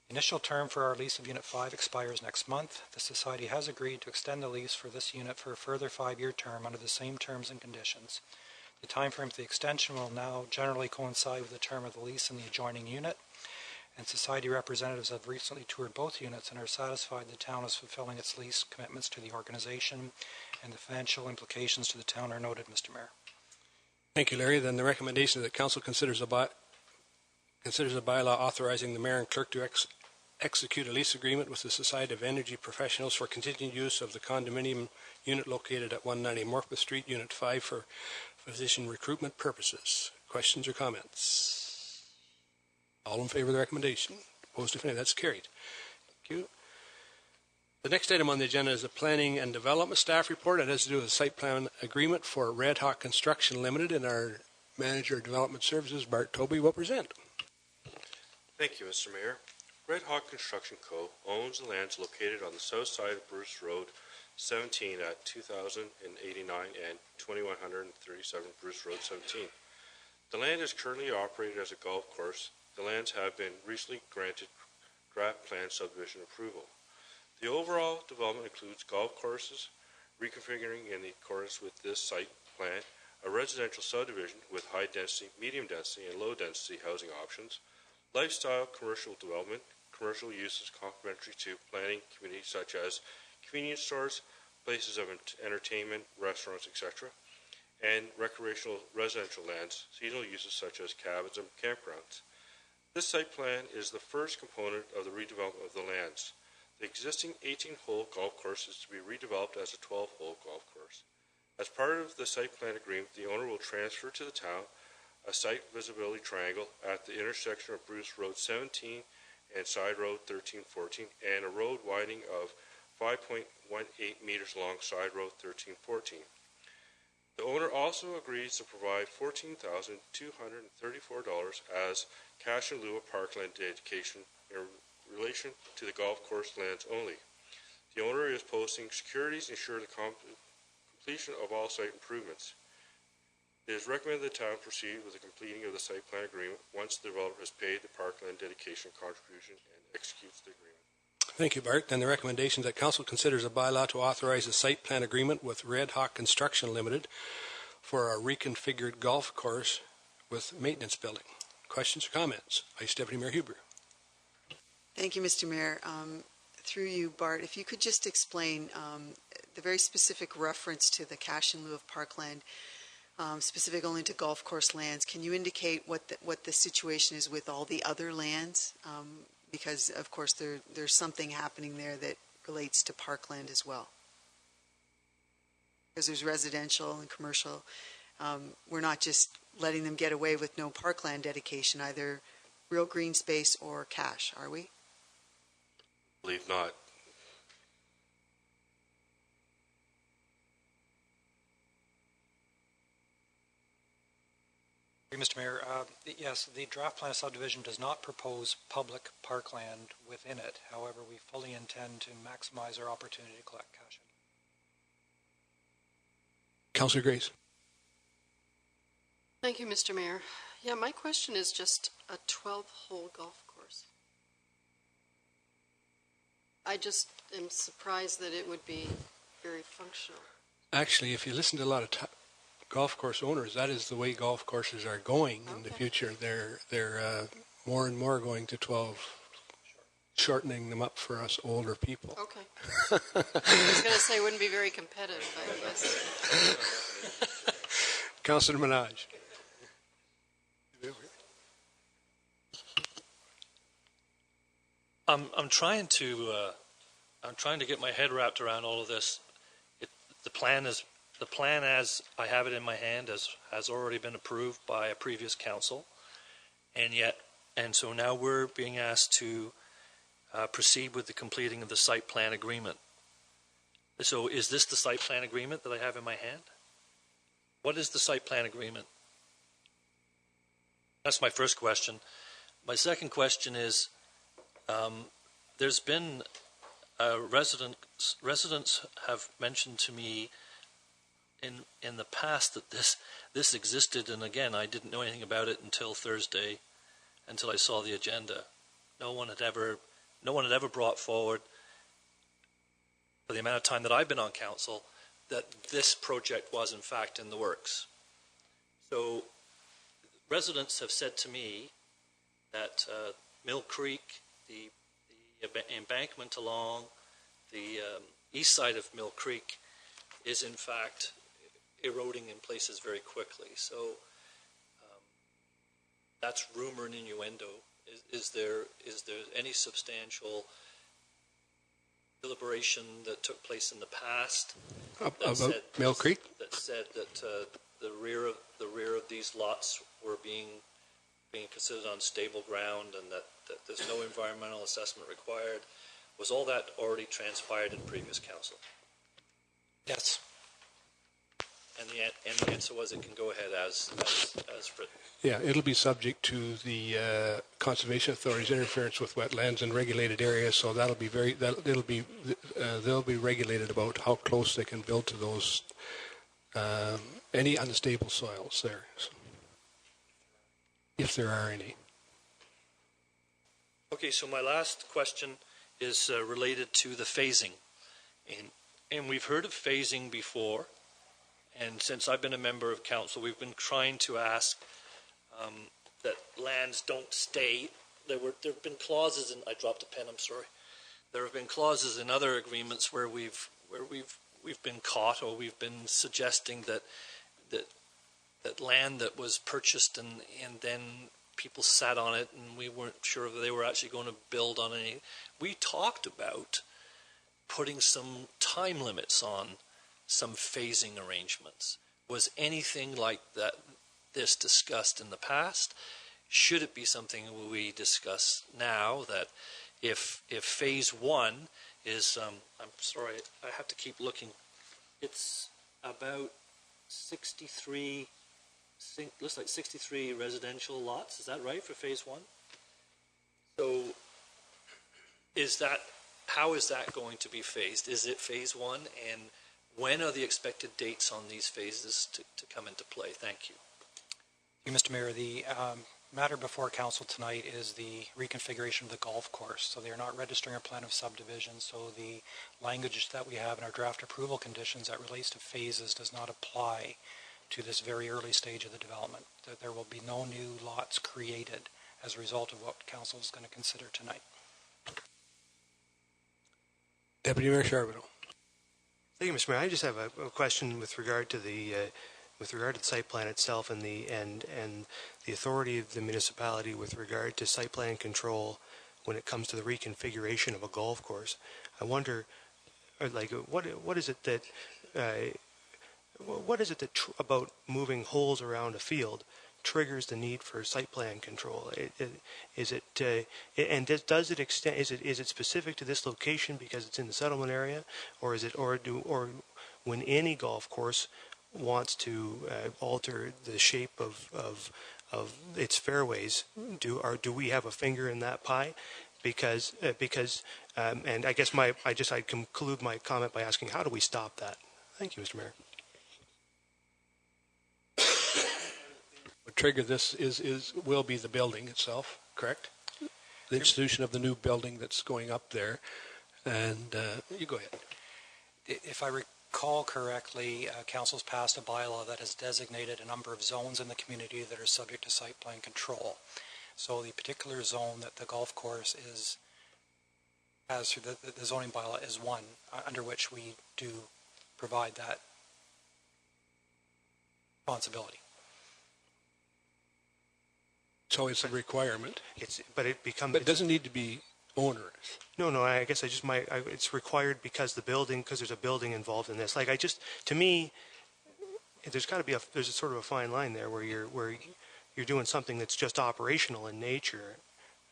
Speaker 12: The initial term for our lease of Unit 5 expires next month. The Society has agreed to extend the lease for this unit for a further 5-year term under the same terms and conditions. The time frame for the extension will now generally coincide with the term of the lease in the adjoining unit, and Society representatives have recently toured both units and are satisfied the town is fulfilling its lease commitments to the organization, and the financial implications to the town are noted, Mr. Mayor.
Speaker 1: Thank you, Larry. Then the recommendation that Council considers a bylaw authorizing the Mayor and Clerk to execute a lease agreement with the Society of Energy Professionals for continued use of the condominium unit located at 190 Morpeth Street, Unit 5 for physician recruitment purposes. Questions or comments? All in favor of the recommendation? Opposed, if any? That's carried. Thank you. The next item on the agenda is the Planning and Development Staff Report. It has to do with a site plan agreement for Red Hawk Construction Limited, and our Manager of Development Services, Bart Toby, will present.
Speaker 14: Thank you, Mr. Mayor. Red Hawk Construction Co. owns the lands located on the south side of Bruce Road 17 at 2089 and 2137 Bruce Road 17. The land is currently operated as a golf course. The lands have been recently granted draft plan subdivision approval. The overall development includes golf courses, reconfiguring in accordance with this site plan, a residential subdivision with high density, medium density, and low density housing options, lifestyle commercial development, commercial uses complementary to planning communities such as convenience stores, places of entertainment, restaurants, etc., and recreational residential lands, seasonal uses such as cabins and campgrounds. This site plan is the first component of the redevelopment of the lands. The existing 18-hole golf course is to be redeveloped as a 12-hole golf course. As part of the site plan agreement, the owner will transfer to the town a site visibility triangle at the intersection of Bruce Road 17 and Side Road 1314, and a road widening of 5.18 meters along Side Road 1314. The owner also agrees to provide $14,234 as cash in lieu of parkland dedication in relation to the golf course lands only. The owner is posting securities to ensure the completion of all site improvements. It is recommended the town proceed with the completing of the site plan agreement once the developer has paid the parkland dedication contribution and executes the agreement.
Speaker 1: Thank you, Bart. Then the recommendation that Council considers a bylaw to authorize a site plan agreement with Red Hawk Construction Limited for a reconfigured golf course with maintenance building. Questions or comments? Vice Deputy Mayor Huber.
Speaker 11: Thank you, Mr. Mayor. Through you, Bart, if you could just explain the very specific reference to the cash in lieu of parkland, specific only to golf course lands. Can you indicate what the situation is with all the other lands? Because, of course, there's something happening there that relates to parkland as well. Because there's residential and commercial. We're not just letting them get away with no parkland dedication, either real green space or cash, are we?
Speaker 14: Believe not.
Speaker 12: Mr. Mayor, yes, the draft plan of subdivision does not propose public parkland within it. However, we fully intend to maximize our opportunity to collect cash.
Speaker 1: Councillor Grace.
Speaker 4: Thank you, Mr. Mayor. Yeah, my question is just a 12-hole golf course. I just am surprised that it would be very functional.
Speaker 1: Actually, if you listen to a lot of golf course owners, that is the way golf courses are going in the future. They're more and more going to 12, shortening them up for us older people.
Speaker 4: Okay. I was going to say it wouldn't be very competitive, I guess.
Speaker 1: Councillor Minaj.
Speaker 13: I'm trying to get my head wrapped around all of this. The plan as I have it in my hand has already been approved by a previous council, and so now we're being asked to proceed with the completing of the site plan agreement. So is this the site plan agreement that I have in my hand? What is the site plan agreement? That's my first question. My second question is, there's been residents have mentioned to me in the past that this existed, and again, I didn't know anything about it until Thursday, until I saw the agenda. No one had ever brought forward, for the amount of time that I've been on council, that this project was in fact in the works. So residents have said to me that Mill Creek, the embankment along the east side of Mill Creek, is in fact eroding in places very quickly. So that's rumor and innuendo. Is there any substantial deliberation that took place in the past
Speaker 1: about Mill Creek?
Speaker 13: That said that the rear of these lots were being considered on stable ground, and that there's no environmental assessment required? Was all that already transpired in previous council?
Speaker 12: Yes.
Speaker 13: And the answer was it can go ahead as written.
Speaker 1: Yeah, it'll be subject to the Conservation Authority's interference with wetlands and regulated areas. So they'll be regulated about how close they can build to those any unstable soils there, if there are any.
Speaker 13: Okay, so my last question is related to the phasing, and we've heard of phasing before. And since I've been a member of council, we've been trying to ask that lands don't stay. There have been clauses, and I dropped a pen. I'm sorry. There have been clauses in other agreements where we've been caught, or we've been suggesting that land that was purchased and then people sat on it, and we weren't sure if they were actually going to build on any. We talked about putting some time limits on some phasing arrangements. Was anything like this discussed in the past? Should it be something we discuss now, that if phase one is, I'm sorry, I have to keep looking, it's about 63, looks like 63 residential lots, is that right, for phase one? So how is that going to be phased? Is it phase one, and when are the expected dates on these phases to come into play? Thank you.
Speaker 12: Mr. Mayor, the matter before council tonight is the reconfiguration of the golf course. So they are not registering a plan of subdivision. So the language that we have in our draft approval conditions that relates to phases does not apply to this very early stage of the development. There will be no new lots created as a result of what council is going to consider tonight.
Speaker 1: Deputy Mayor Charbonneau.
Speaker 8: Thank you, Mr. Mayor. I just have a question with regard to the site plan itself and the authority of the municipality with regard to site plan control when it comes to the reconfiguration of a golf course. I wonder, what is it that about moving holes around a field triggers the need for site plan control? Is it and does it extend? Is it specific to this location because it's in the settlement area, or is it or when any golf course wants to alter the shape of its fairways, do we have a finger in that pie? Because and I guess I'd conclude my comment by asking, how do we stop that? Thank you, Mr. Mayor.
Speaker 1: What trigger this will be the building itself, correct? The institution of the new building that's going up there, and you go ahead.
Speaker 12: If I recall correctly, Council's passed a bylaw that has designated a number of zones in the community that are subject to site plan control. So the particular zone that the golf course has through the zoning bylaw is one under which we do provide that responsibility.
Speaker 1: So it's a requirement.
Speaker 8: But it doesn't
Speaker 1: need to be onerous.
Speaker 8: No. I guess it's required because there's a building involved in this. To me, there's got to be there's a sort of a fine line there where you're doing something that's just operational in nature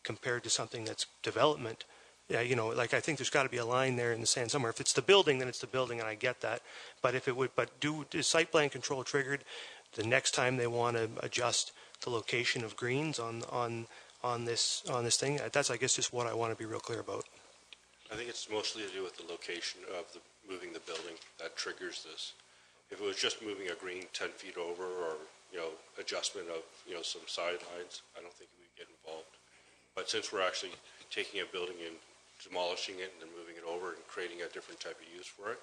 Speaker 8: compared to something that's development. Yeah, I think there's got to be a line there in the sand somewhere. If it's the building, then it's the building, and I get that. But is site plan control triggered the next time they want to adjust the location of greens on this thing? That's, I guess, just what I want to be real clear about.
Speaker 14: I think it's mostly to do with the location of moving the building that triggers this. If it was just moving a green 10 feet over, or adjustment of some sidelines, I don't think we'd get involved. But since we're actually taking a building and demolishing it and then moving it over and creating a different type of use for it,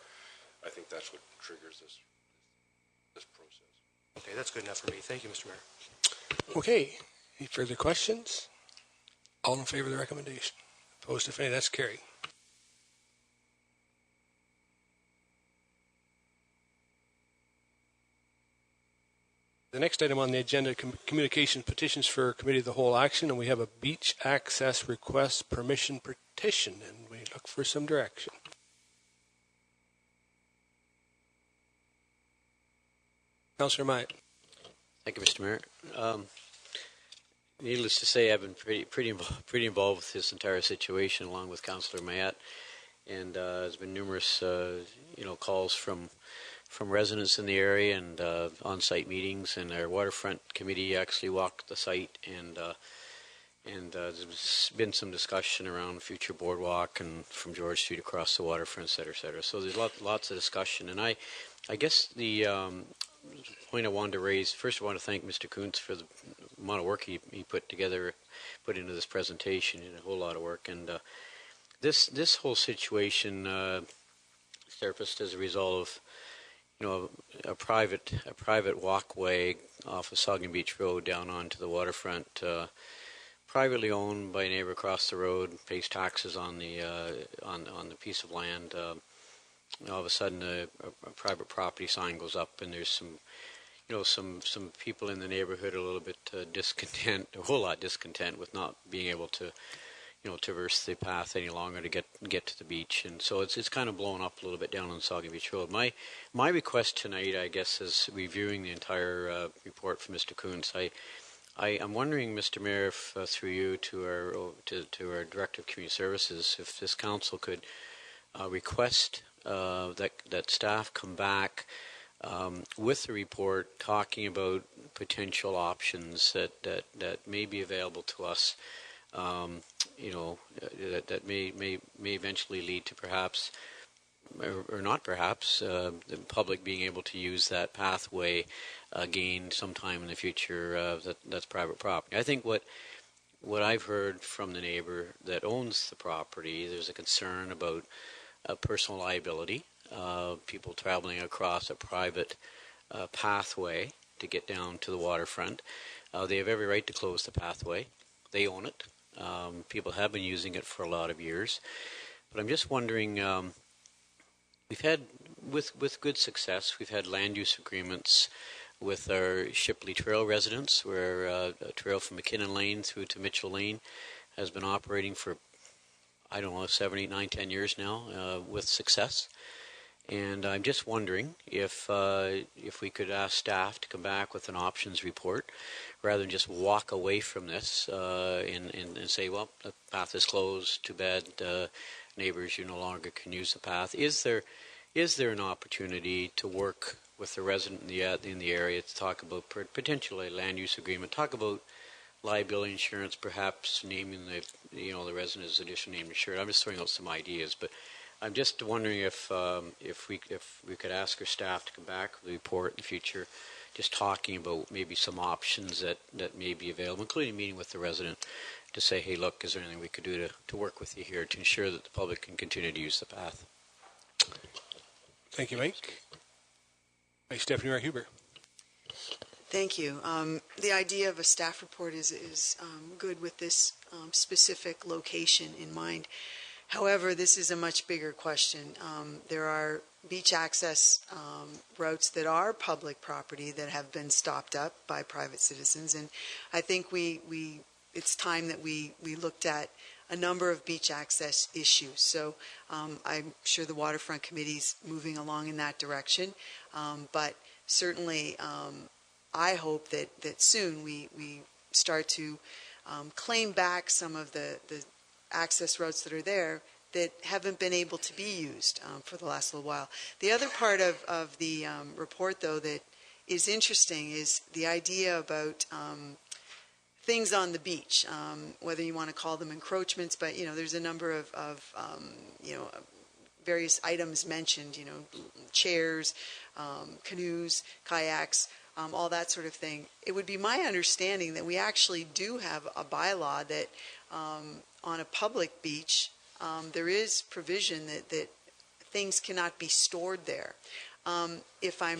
Speaker 14: I think that's what triggers this process.
Speaker 8: Okay, that's good enough for me. Thank you, Mr. Mayor.
Speaker 1: Okay. Any further questions? All in favor of the recommendation? Opposed, if any? That's carried. The next item on the agenda, communication petitions for Committee of the Whole action, and we have a beach access request permission petition, and we look for some direction. Councillor Myatt.
Speaker 5: Thank you, Mr. Mayor. Needless to say, I've been pretty involved with this entire situation, along with Councillor Myatt, and there's been numerous calls from residents in the area and on-site meetings, and our waterfront committee actually walked the site, and there's been some discussion around future boardwalk and from George Street across the waterfront, et cetera, et cetera. So there's lots of discussion, and I guess the point I wanted to raise, first I want to thank Mr. Kuntz for the amount of work he put into this presentation, and a whole lot of work, and this whole situation surfaced as a result of a private walkway off of Sauget Beach Road down onto the waterfront, privately owned by a neighbor across the road, pays taxes on the piece of land. All of a sudden, a private property sign goes up, and there's some people in the neighborhood a little bit discontent, a whole lot discontent with not being able to traverse the path any longer to get to the beach, and so it's kind of blown up a little bit down on Sauget Beach Road. My request tonight, I guess, is reviewing the entire report from Mr. Kuntz. I'm wondering, Mr. Mayor, if through you to our Director of Community Services, if this council could request that staff come back with the report talking about potential options that may be available to us. That may eventually lead to perhaps, or not perhaps, the public being able to use that pathway again sometime in the future. That's private property. I think what I've heard from the neighbor that owns the property, there's a concern about personal liability, people traveling across a private pathway to get down to the waterfront. They have every right to close the pathway. They own it. People have been using it for a lot of years. But I'm just wondering, we've had, with good success, we've had land use agreements with our Shipley Trail residents, where a trail from McKinnon Lane through to Mitchell Lane has been operating for, 7, 8, 9, 10 years now with success. And I'm just wondering if we could ask staff to come back with an options report rather than just walk away from this and say, well, the path is closed, too bad, neighbors, you no longer can use the path. Is there an opportunity to work with the resident in the area to talk about potentially a land use agreement, talk about liability insurance, perhaps naming the resident as additional name insured? I'm just throwing out some ideas, but I'm just wondering if we could ask our staff to come back with a report in the future, just talking about maybe some options that may be available, including meeting with the resident to say, hey, look, is there anything we could do to work with you here to ensure that the public can continue to use the path?
Speaker 1: Thank you, Mike. Vice Deputy Mayor Huber.
Speaker 11: Thank you. The idea of a staff report is good with this specific location in mind. However, this is a much bigger question. There are beach access routes that are public property that have been stopped up by private citizens, and I think it's time that we looked at a number of beach access issues. So I'm sure the Waterfront Committee's moving along in that direction, but certainly I hope that soon we start to claim back some of the access routes that are there that haven't been able to be used for the last little while. The other part of the report, though, that is interesting is the idea about things on the beach, whether you want to call them encroachments, but there's a number of various items mentioned, chairs, canoes, kayaks, all that sort of thing. It would be my understanding that we actually do have a bylaw that on a public beach, there is provision that things cannot be stored there. If I'm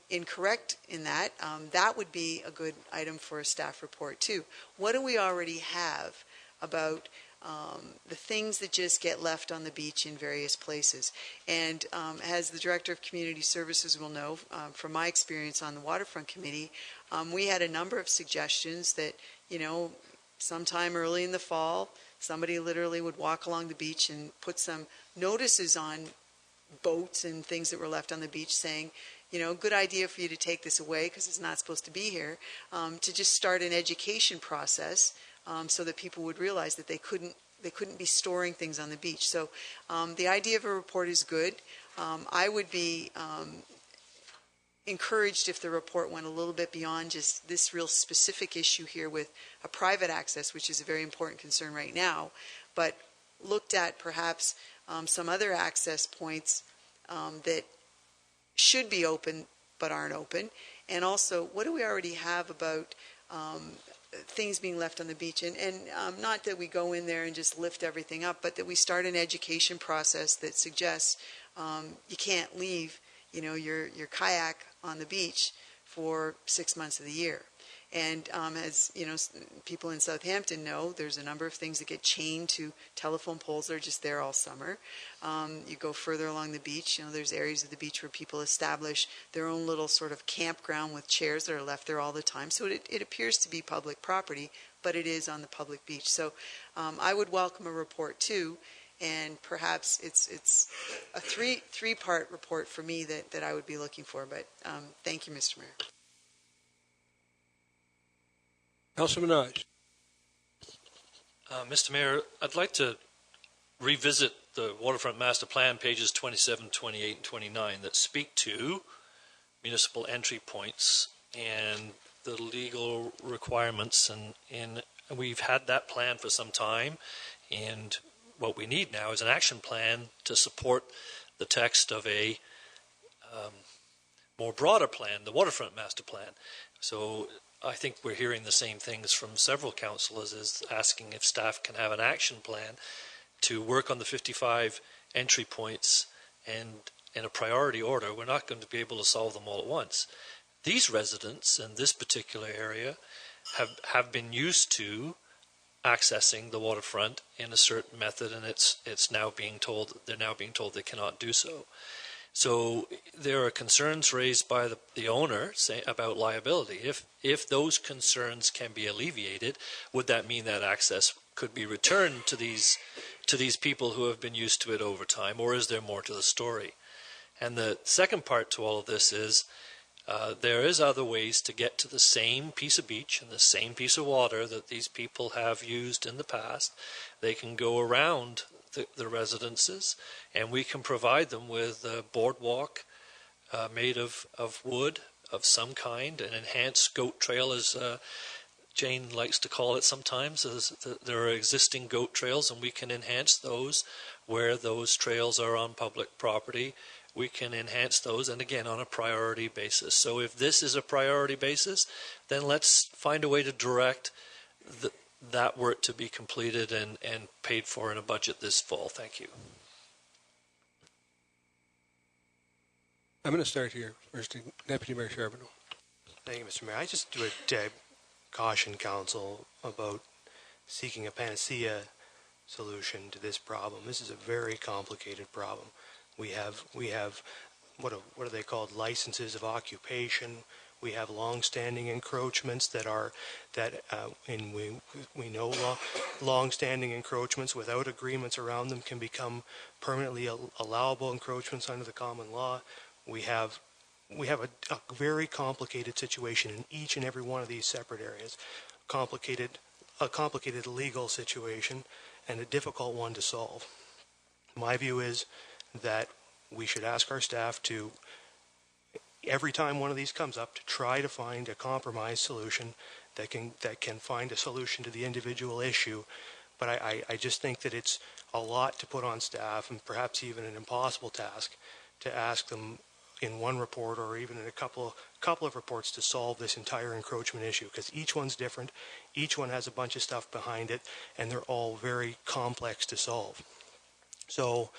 Speaker 11: incorrect in that, that would be a good item for a staff report too. What do we already have about the things that just get left on the beach in various places? And as the Director of Community Services will know, from my experience on the Waterfront Committee, we had a number of suggestions that, sometime early in the fall, somebody literally would walk along the beach and put some notices on boats and things that were left on the beach saying, good idea for you to take this away because it's not supposed to be here, to just start an education process so that people would realize that they couldn't be storing things on the beach. So the idea of a report is good. I would be encouraged if the report went a little bit beyond just this real specific issue here with a private access, which is a very important concern right now, but looked at perhaps some other access points that should be open but aren't open. And also, what do we already have about things being left on the beach? And not that we go in there and just lift everything up, but that we start an education process that suggests you can't leave your kayak on the beach for 6 months of the year. And as people in Southampton know, there's a number of things that get chained to telephone poles that are just there all summer. You go further along the beach, there's areas of the beach where people establish their own little sort of campground with chairs that are left there all the time. So it appears to be public property, but it is on the public beach. So I would welcome a report too, and perhaps it's a three-part report for me that I would be looking for. But thank you, Mr. Mayor.
Speaker 1: Councilor Minaj.
Speaker 13: Mr. Mayor, I'd like to revisit the Waterfront Master Plan, pages 27, 28, and 29, that speak to municipal entry points and the legal requirements. And we've had that plan for some time, and what we need now is an action plan to support the text of a more broader plan, the Waterfront Master Plan. So I think we're hearing the same things from several councillors, is asking if staff can have an action plan to work on the 55 entry points and in a priority order. We're not going to be able to solve them all at once. These residents in this particular area have been used to accessing the waterfront in a certain method, and they're now being told they cannot do so. So there are concerns raised by the owner about liability. If those concerns can be alleviated, would that mean that access could be returned to these people who have been used to it over time, or is there more to the story? And the second part to all of this is there is other ways to get to the same piece of beach and the same piece of water that these people have used in the past. They can go around the residences, and we can provide them with a boardwalk made of wood of some kind, an enhanced goat trail, as Jane likes to call it sometimes. There are existing goat trails, and we can enhance those where those trails are on public property. We can enhance those, and again, on a priority basis. So if this is a priority basis, then let's find a way to direct that work to be completed and paid for in a budget this fall. Thank you.
Speaker 1: I'm going to start here. First, Deputy Mayor Charbonneau.
Speaker 8: Thank you, Mr. Mayor. I just would caution council about seeking a panacea solution to this problem. This is a very complicated problem. We have what are they called? Licenses of occupation. We have long-standing encroachments we know long-standing encroachments without agreements around them can become permanently allowable encroachments under the common law. We have a very complicated situation in each and every one of these separate areas. A complicated legal situation and a difficult one to solve. My view is that we should ask our staff to, every time one of these comes up, to try to find a compromise solution that can find a solution to the individual issue. But I just think that it's a lot to put on staff, and perhaps even an impossible task, to ask them in one report or even in a couple of reports to solve this entire encroachment issue, because each one's different, each one has a bunch of stuff behind it, and they're all very complex to solve. So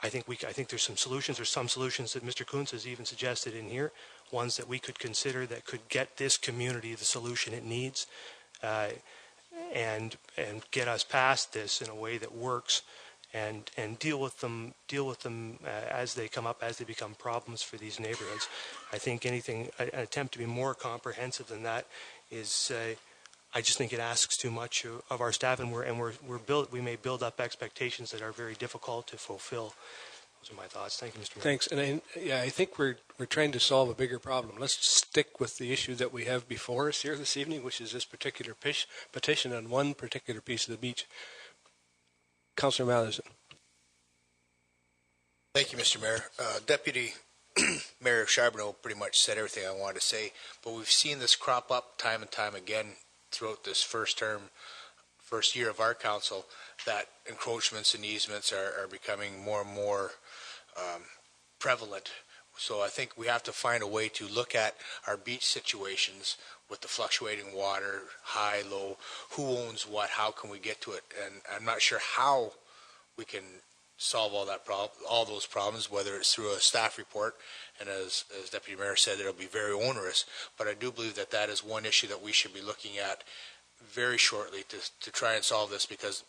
Speaker 8: I think there's some solutions. There's some solutions that Mr. Kuntz has even suggested in here, ones that we could consider that could get this community the solution it needs, and get us past this in a way that works, and deal with them as they come up, as they become problems for these neighborhoods. I think an attempt to be more comprehensive than that is. I just think it asks too much of our staff, and we may build up expectations that are very difficult to fulfill. Those are my thoughts. Thank you, Mr. Mayor.
Speaker 1: Thanks. And I think we're trying to solve a bigger problem. Let's stick with the issue that we have before us here this evening, which is this particular petition on one particular piece of the beach. Councillor Matheson.
Speaker 15: Thank you, Mr. Mayor. Deputy Mayor Charbonneau pretty much said everything I wanted to say, but we've seen this crop up time and time again throughout this first year of our council, that encroachments and easements are becoming more and more prevalent. So I think we have to find a way to look at our beach situations with the fluctuating water, high, low, who owns what, how can we get to it, and I'm not sure how we can solve all those problems, whether it's through a staff report, and as Deputy Mayor said, it'll be very onerous, but I do believe that is one issue that we should be looking at very shortly to try and solve this, because,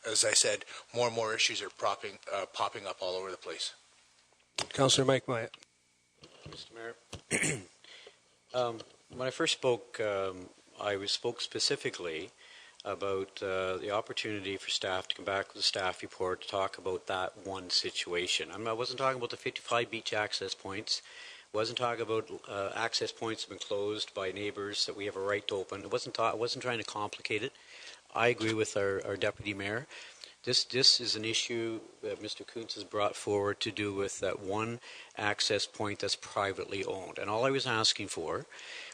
Speaker 15: as I said, more and more issues are popping up all over the place.
Speaker 1: Councillor Mike Myatt.
Speaker 5: Mr. Mayor, when I first spoke, I spoke specifically about the opportunity for staff to come back with a staff report to talk about that one situation. I wasn't talking about the 55 beach access points. I wasn't talking about access points that have been closed by neighbors that we have a right to open. I wasn't trying to complicate it. I agree with our deputy mayor. This is an issue that Mr. Kuntz has brought forward to do with that one access point that's privately owned. And all I was asking for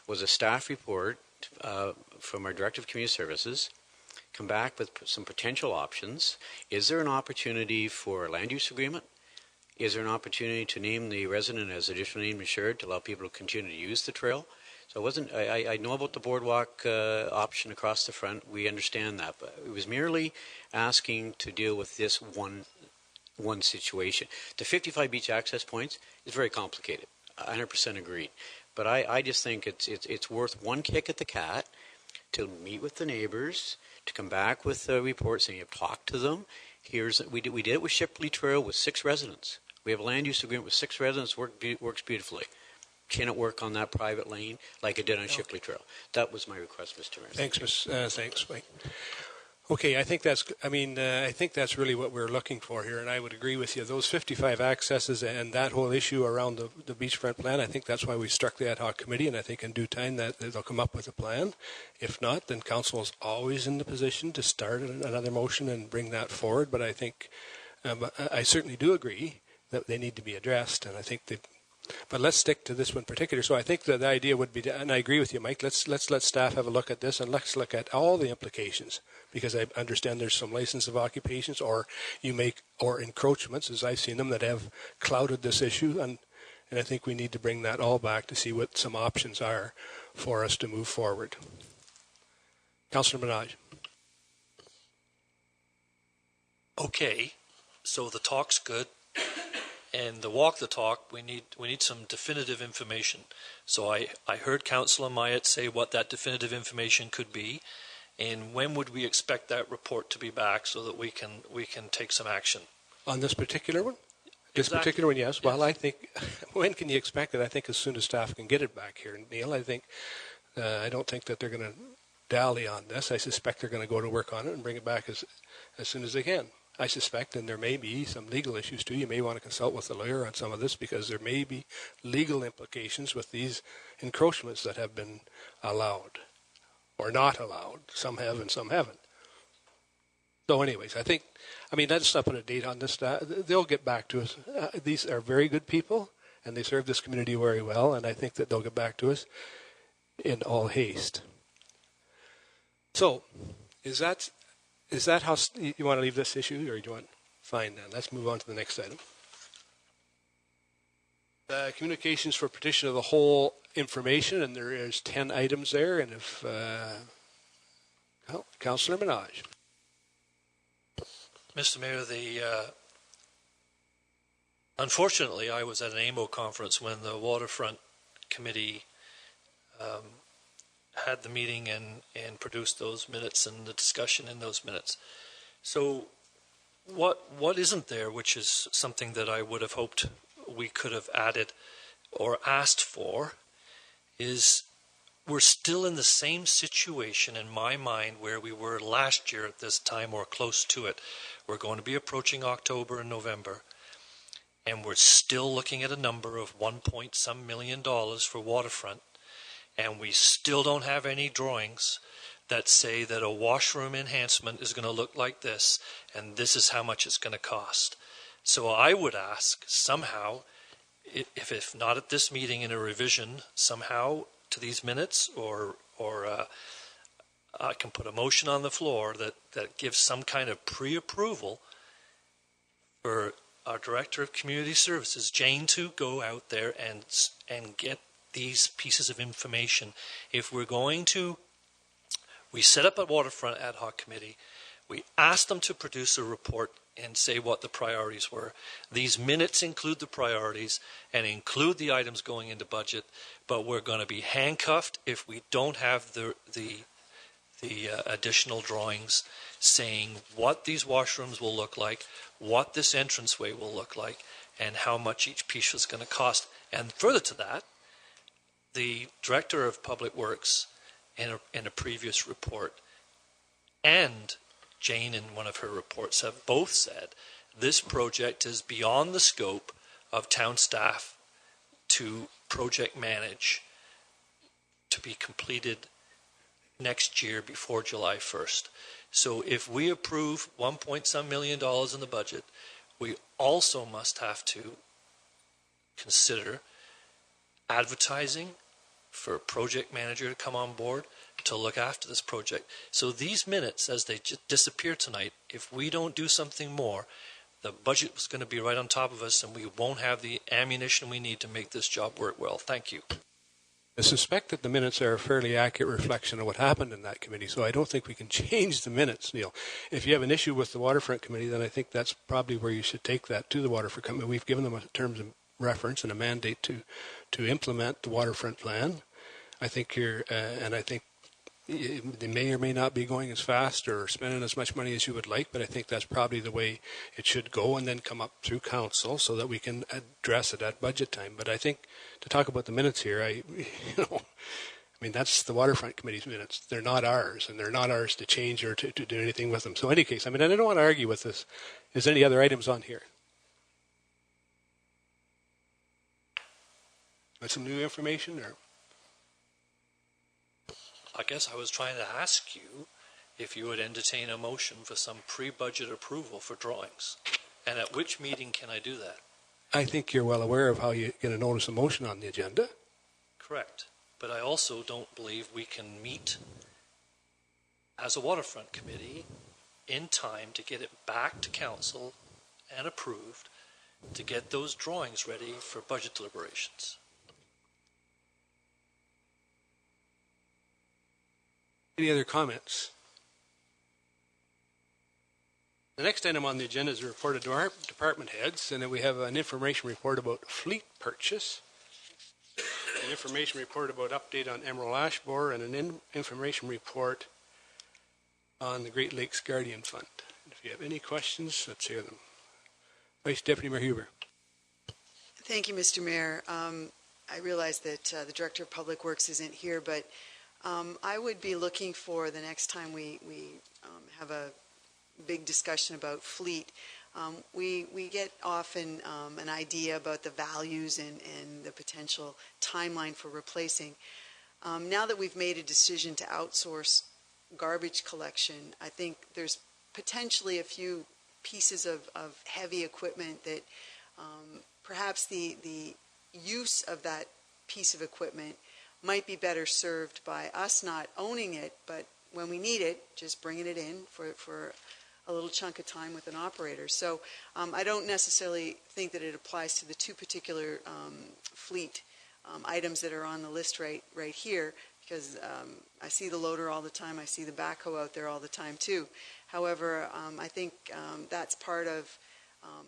Speaker 5: was a staff report from our Director of Community Services, come back with some potential options. Is there an opportunity for a land use agreement? Is there an opportunity to name the resident as additional name insured to allow people to continue to use the trail? So I know about the boardwalk option across the front. We understand that, but it was merely asking to deal with this one situation. The 55 beach access points is very complicated. 100% agreed. But I just think it's worth one kick at the cat to meet with the neighbors, to come back with a report saying you've talked to them. We did it with Shipley Trail with 6 residents. We have a land use agreement with 6 residents. Works beautifully. Can it work on that private lane like it did on Shipley Trail? That was my request, Mr. Mayor.
Speaker 1: Thanks, Mike. Okay, I think that's really what we're looking for here, and I would agree with you. Those 55 accesses and that whole issue around the beachfront plan, I think that's why we struck the ad hoc committee, and I think in due time that they'll come up with a plan. If not, then council is always in the position to start another motion and bring that forward, but I think, I certainly do agree that they need to be addressed, and I think that. But let's stick to this one particular. So I think that the idea would be, and I agree with you, Mike, let's let staff have a look at this and let's look at all the implications, because I understand there's some license of occupations or encroachments, as I've seen them, that have clouded this issue, and I think we need to bring that all back to see what some options are for us to move forward. Councillor Minaj.
Speaker 13: Okay, so the talk's good. And the walk the talk, we need some definitive information. So I heard Councillor Myatt say what that definitive information could be, and when would we expect that report to be back so that we can take some action
Speaker 1: On this particular one? This
Speaker 13: Exactly.
Speaker 1: particular one, yes. Well,
Speaker 13: Yes.
Speaker 1: I think, when can you expect it? I think as soon as staff can get it back here. Neil, I think, I don't think that they're going to dally on this. I suspect they're going to go to work on it and bring it back as soon as they can. I suspect, and there may be some legal issues too. You may want to consult with the lawyer on some of this, because there may be legal implications with these encroachments that have been allowed or not allowed. Some have and some haven't. So anyways, let's not put a date on this. They'll get back to us. These are very good people, and they serve this community very well, and I think that they'll get back to us in all haste. So, is that how you want to leave this issue, or do you want? Fine, then. Let's move on to the next item. Communications for petition of the whole information, and there is 10 items there. And if Councillor Minaj.
Speaker 13: Mr. Mayor, unfortunately, I was at an AMO conference when the Waterfront Committee had the meeting and produced those minutes and the discussion in those minutes. So what isn't there, which is something that I would have hoped we could have added or asked for, is we're still in the same situation in my mind where we were last year at this time or close to it. We're going to be approaching October and November, and we're still looking at a number of $1 million for Waterfront. And we still don't have any drawings that say that a washroom enhancement is going to look like this, and this is how much it's going to cost. So I would ask somehow, if not at this meeting, in a revision somehow to these minutes, or I can put a motion on the floor that gives some kind of pre-approval for our Director of Community Services, Jane, to go out there and get these pieces of information. If we're going to, we set up a Waterfront Ad Hoc Committee, we asked them to produce a report and say what the priorities were. These minutes include the priorities and include the items going into budget, but we're going to be handcuffed if we don't have the additional drawings saying what these washrooms will look like, what this entranceway will look like, and how much each piece is going to cost. And further to that, the Director of Public Works in a previous report and Jane in one of her reports have both said this project is beyond the scope of town staff to project manage, to be completed next year before July 1st. So if we approve $1 million in the budget, we also must have to consider advertising for a project manager to come on board to look after this project. So these minutes, as they disappear tonight, if we don't do something more, the budget is going to be right on top of us, and we won't have the ammunition we need to make this job work well. Thank you.
Speaker 1: I suspect that the minutes are a fairly accurate reflection of what happened in that committee, so I don't think we can change the minutes, Neil. If you have an issue with the Waterfront Committee, then I think that's probably where you should take that to the Waterfront Committee. We've given them a terms of reference and a mandate to implement the Waterfront Plan. I think and I think they may or may not be going as fast or spending as much money as you would like, but I think that's probably the way it should go, and then come up through council so that we can address it at budget time. But I think to talk about the minutes here, I mean, that's the Waterfront Committee's minutes. They're not ours, and they're not ours to change or to do anything with them. So in any case, I mean, I don't want to argue with this. Is there any other items on here? With some new information, or?
Speaker 13: I guess I was trying to ask you if you would entertain a motion for some pre-budget approval for drawings, and at which meeting can I do that?
Speaker 1: I think you're well aware of how you get a notice of motion on the agenda.
Speaker 13: Correct. But I also don't believe we can meet as a Waterfront Committee in time to get it back to council and approved to get those drawings ready for budget deliberations.
Speaker 1: Any other comments? The next item on the agenda is a report of our department heads, and then we have an information report about fleet purchase, an information report about update on Emerald Ash Borer, and an information report on the Great Lakes Guardian Fund. If you have any questions, let's hear them. Vice Deputy Mayor Huber.
Speaker 11: Thank you, Mr. Mayor. I realize that the Director of Public Works isn't here, but I would be looking for the next time we have a big discussion about fleet. We get often an idea about the values and the potential timeline for replacing. Now that we've made a decision to outsource garbage collection, I think there's potentially a few pieces of heavy equipment that perhaps the use of that piece of equipment might be better served by us not owning it, but when we need it, just bringing it in for a little chunk of time with an operator. So I don't necessarily think that it applies to the two particular fleet items that are on the list right here, because I see the loader all the time. I see the backhoe out there all the time too. However, I think that's part of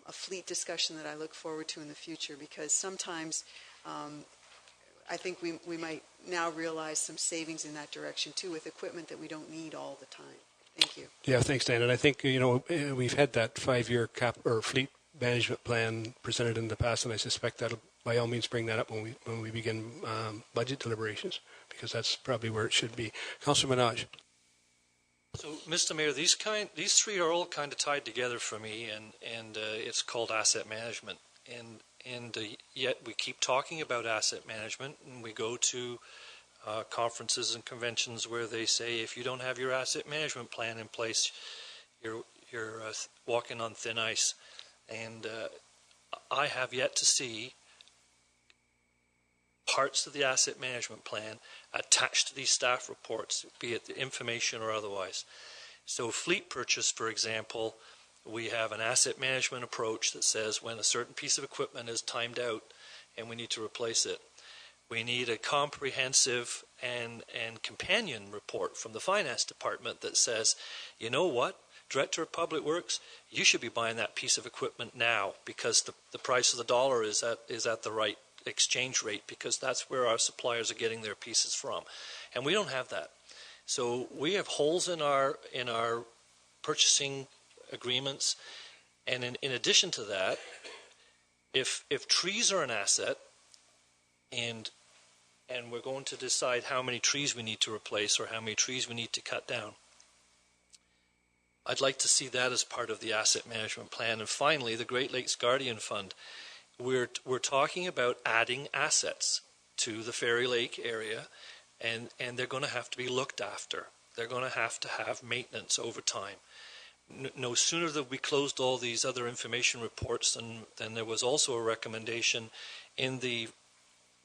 Speaker 11: a fleet discussion that I look forward to in the future, because sometimes I think we might now realize some savings in that direction too, with equipment that we don't need all the time. Thank you.
Speaker 1: Yeah, thanks, Dan. And I think, we've had that 5-year fleet management plan presented in the past, and I suspect that'll by all means bring that up when we begin budget deliberations, because that's probably where it should be. Councillor Minaj.
Speaker 13: So, Mr. Mayor, these three are all kind of tied together for me, and it's called asset management. And yet we keep talking about asset management, and we go to conferences and conventions where they say if you don't have your asset management plan in place, you're walking on thin ice. And I have yet to see parts of the asset management plan attached to these staff reports, be it the information or otherwise. So fleet purchase, for example, we have an asset management approach that says when a certain piece of equipment is timed out and we need to replace it, we need a comprehensive and companion report from the finance department that says, you know what, Director of Public Works, you should be buying that piece of equipment now, because the price of the dollar is at the right exchange rate, because that's where our suppliers are getting their pieces from. And we don't have that. So we have holes in our purchasing agreements. And in addition to that, if trees are an asset, and we're going to decide how many trees we need to replace or how many trees we need to cut down, I'd like to see that as part of the asset management plan. And finally, the Great Lakes Guardian Fund. We're talking about adding assets to the Fairy Lake area, and they're going to have to be looked after. They're going to have maintenance over time. No sooner than we closed all these other information reports than there was also a recommendation in the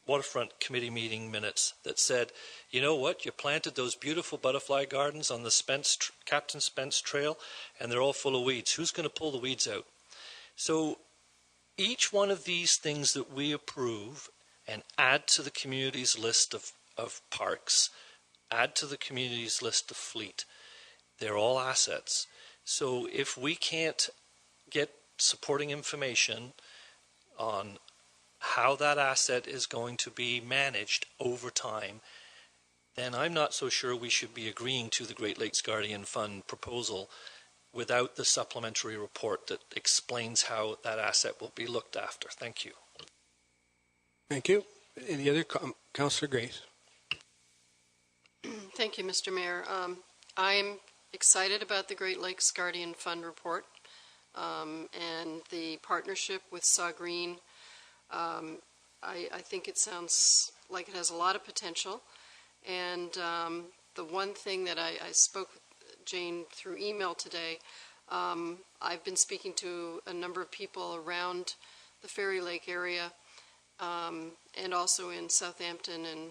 Speaker 13: Waterfront Committee meeting minutes that said, you know what, you planted those beautiful butterfly gardens on the Captain Spence Trail, and they're all full of weeds. Who's going to pull the weeds out? So each one of these things that we approve and add to the community's list of parks, add to the community's list of fleet, they're all assets. So if we can't get supporting information on how that asset is going to be managed over time, then I'm not so sure we should be agreeing to the Great Lakes Guardian Fund proposal without the supplementary report that explains how that asset will be looked after. Thank you.
Speaker 1: Thank you. Any other Councillor Grace?
Speaker 4: Thank you, Mr. Mayor. I'm excited about the Great Lakes Guardian Fund report and the partnership with Saw Green. I think it sounds like it has a lot of potential. And the one thing that I spoke with Jane through email today, I've been speaking to a number of people around the Fairy Lake area and also in Southampton, and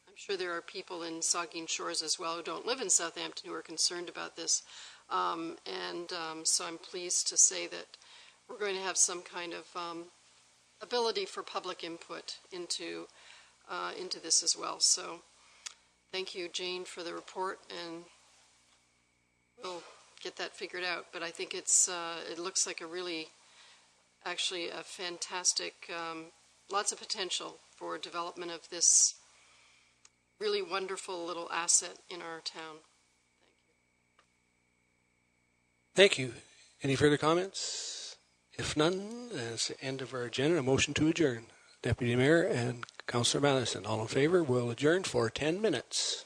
Speaker 4: I'm sure there are people in Saugeen Shores as well who don't live in Southampton who are concerned about this. So I'm pleased to say that we're going to have some kind of ability for public input into this as well. So thank you, Jane, for the report, and we'll get that figured out. But I think it looks like actually a fantastic, lots of potential for development of this really wonderful little asset in our town.
Speaker 1: Thank you. Any further comments? If none, that's the end of our agenda. A motion to adjourn. Deputy Mayor and Councillor Madison, all in favor, will adjourn for 10 minutes.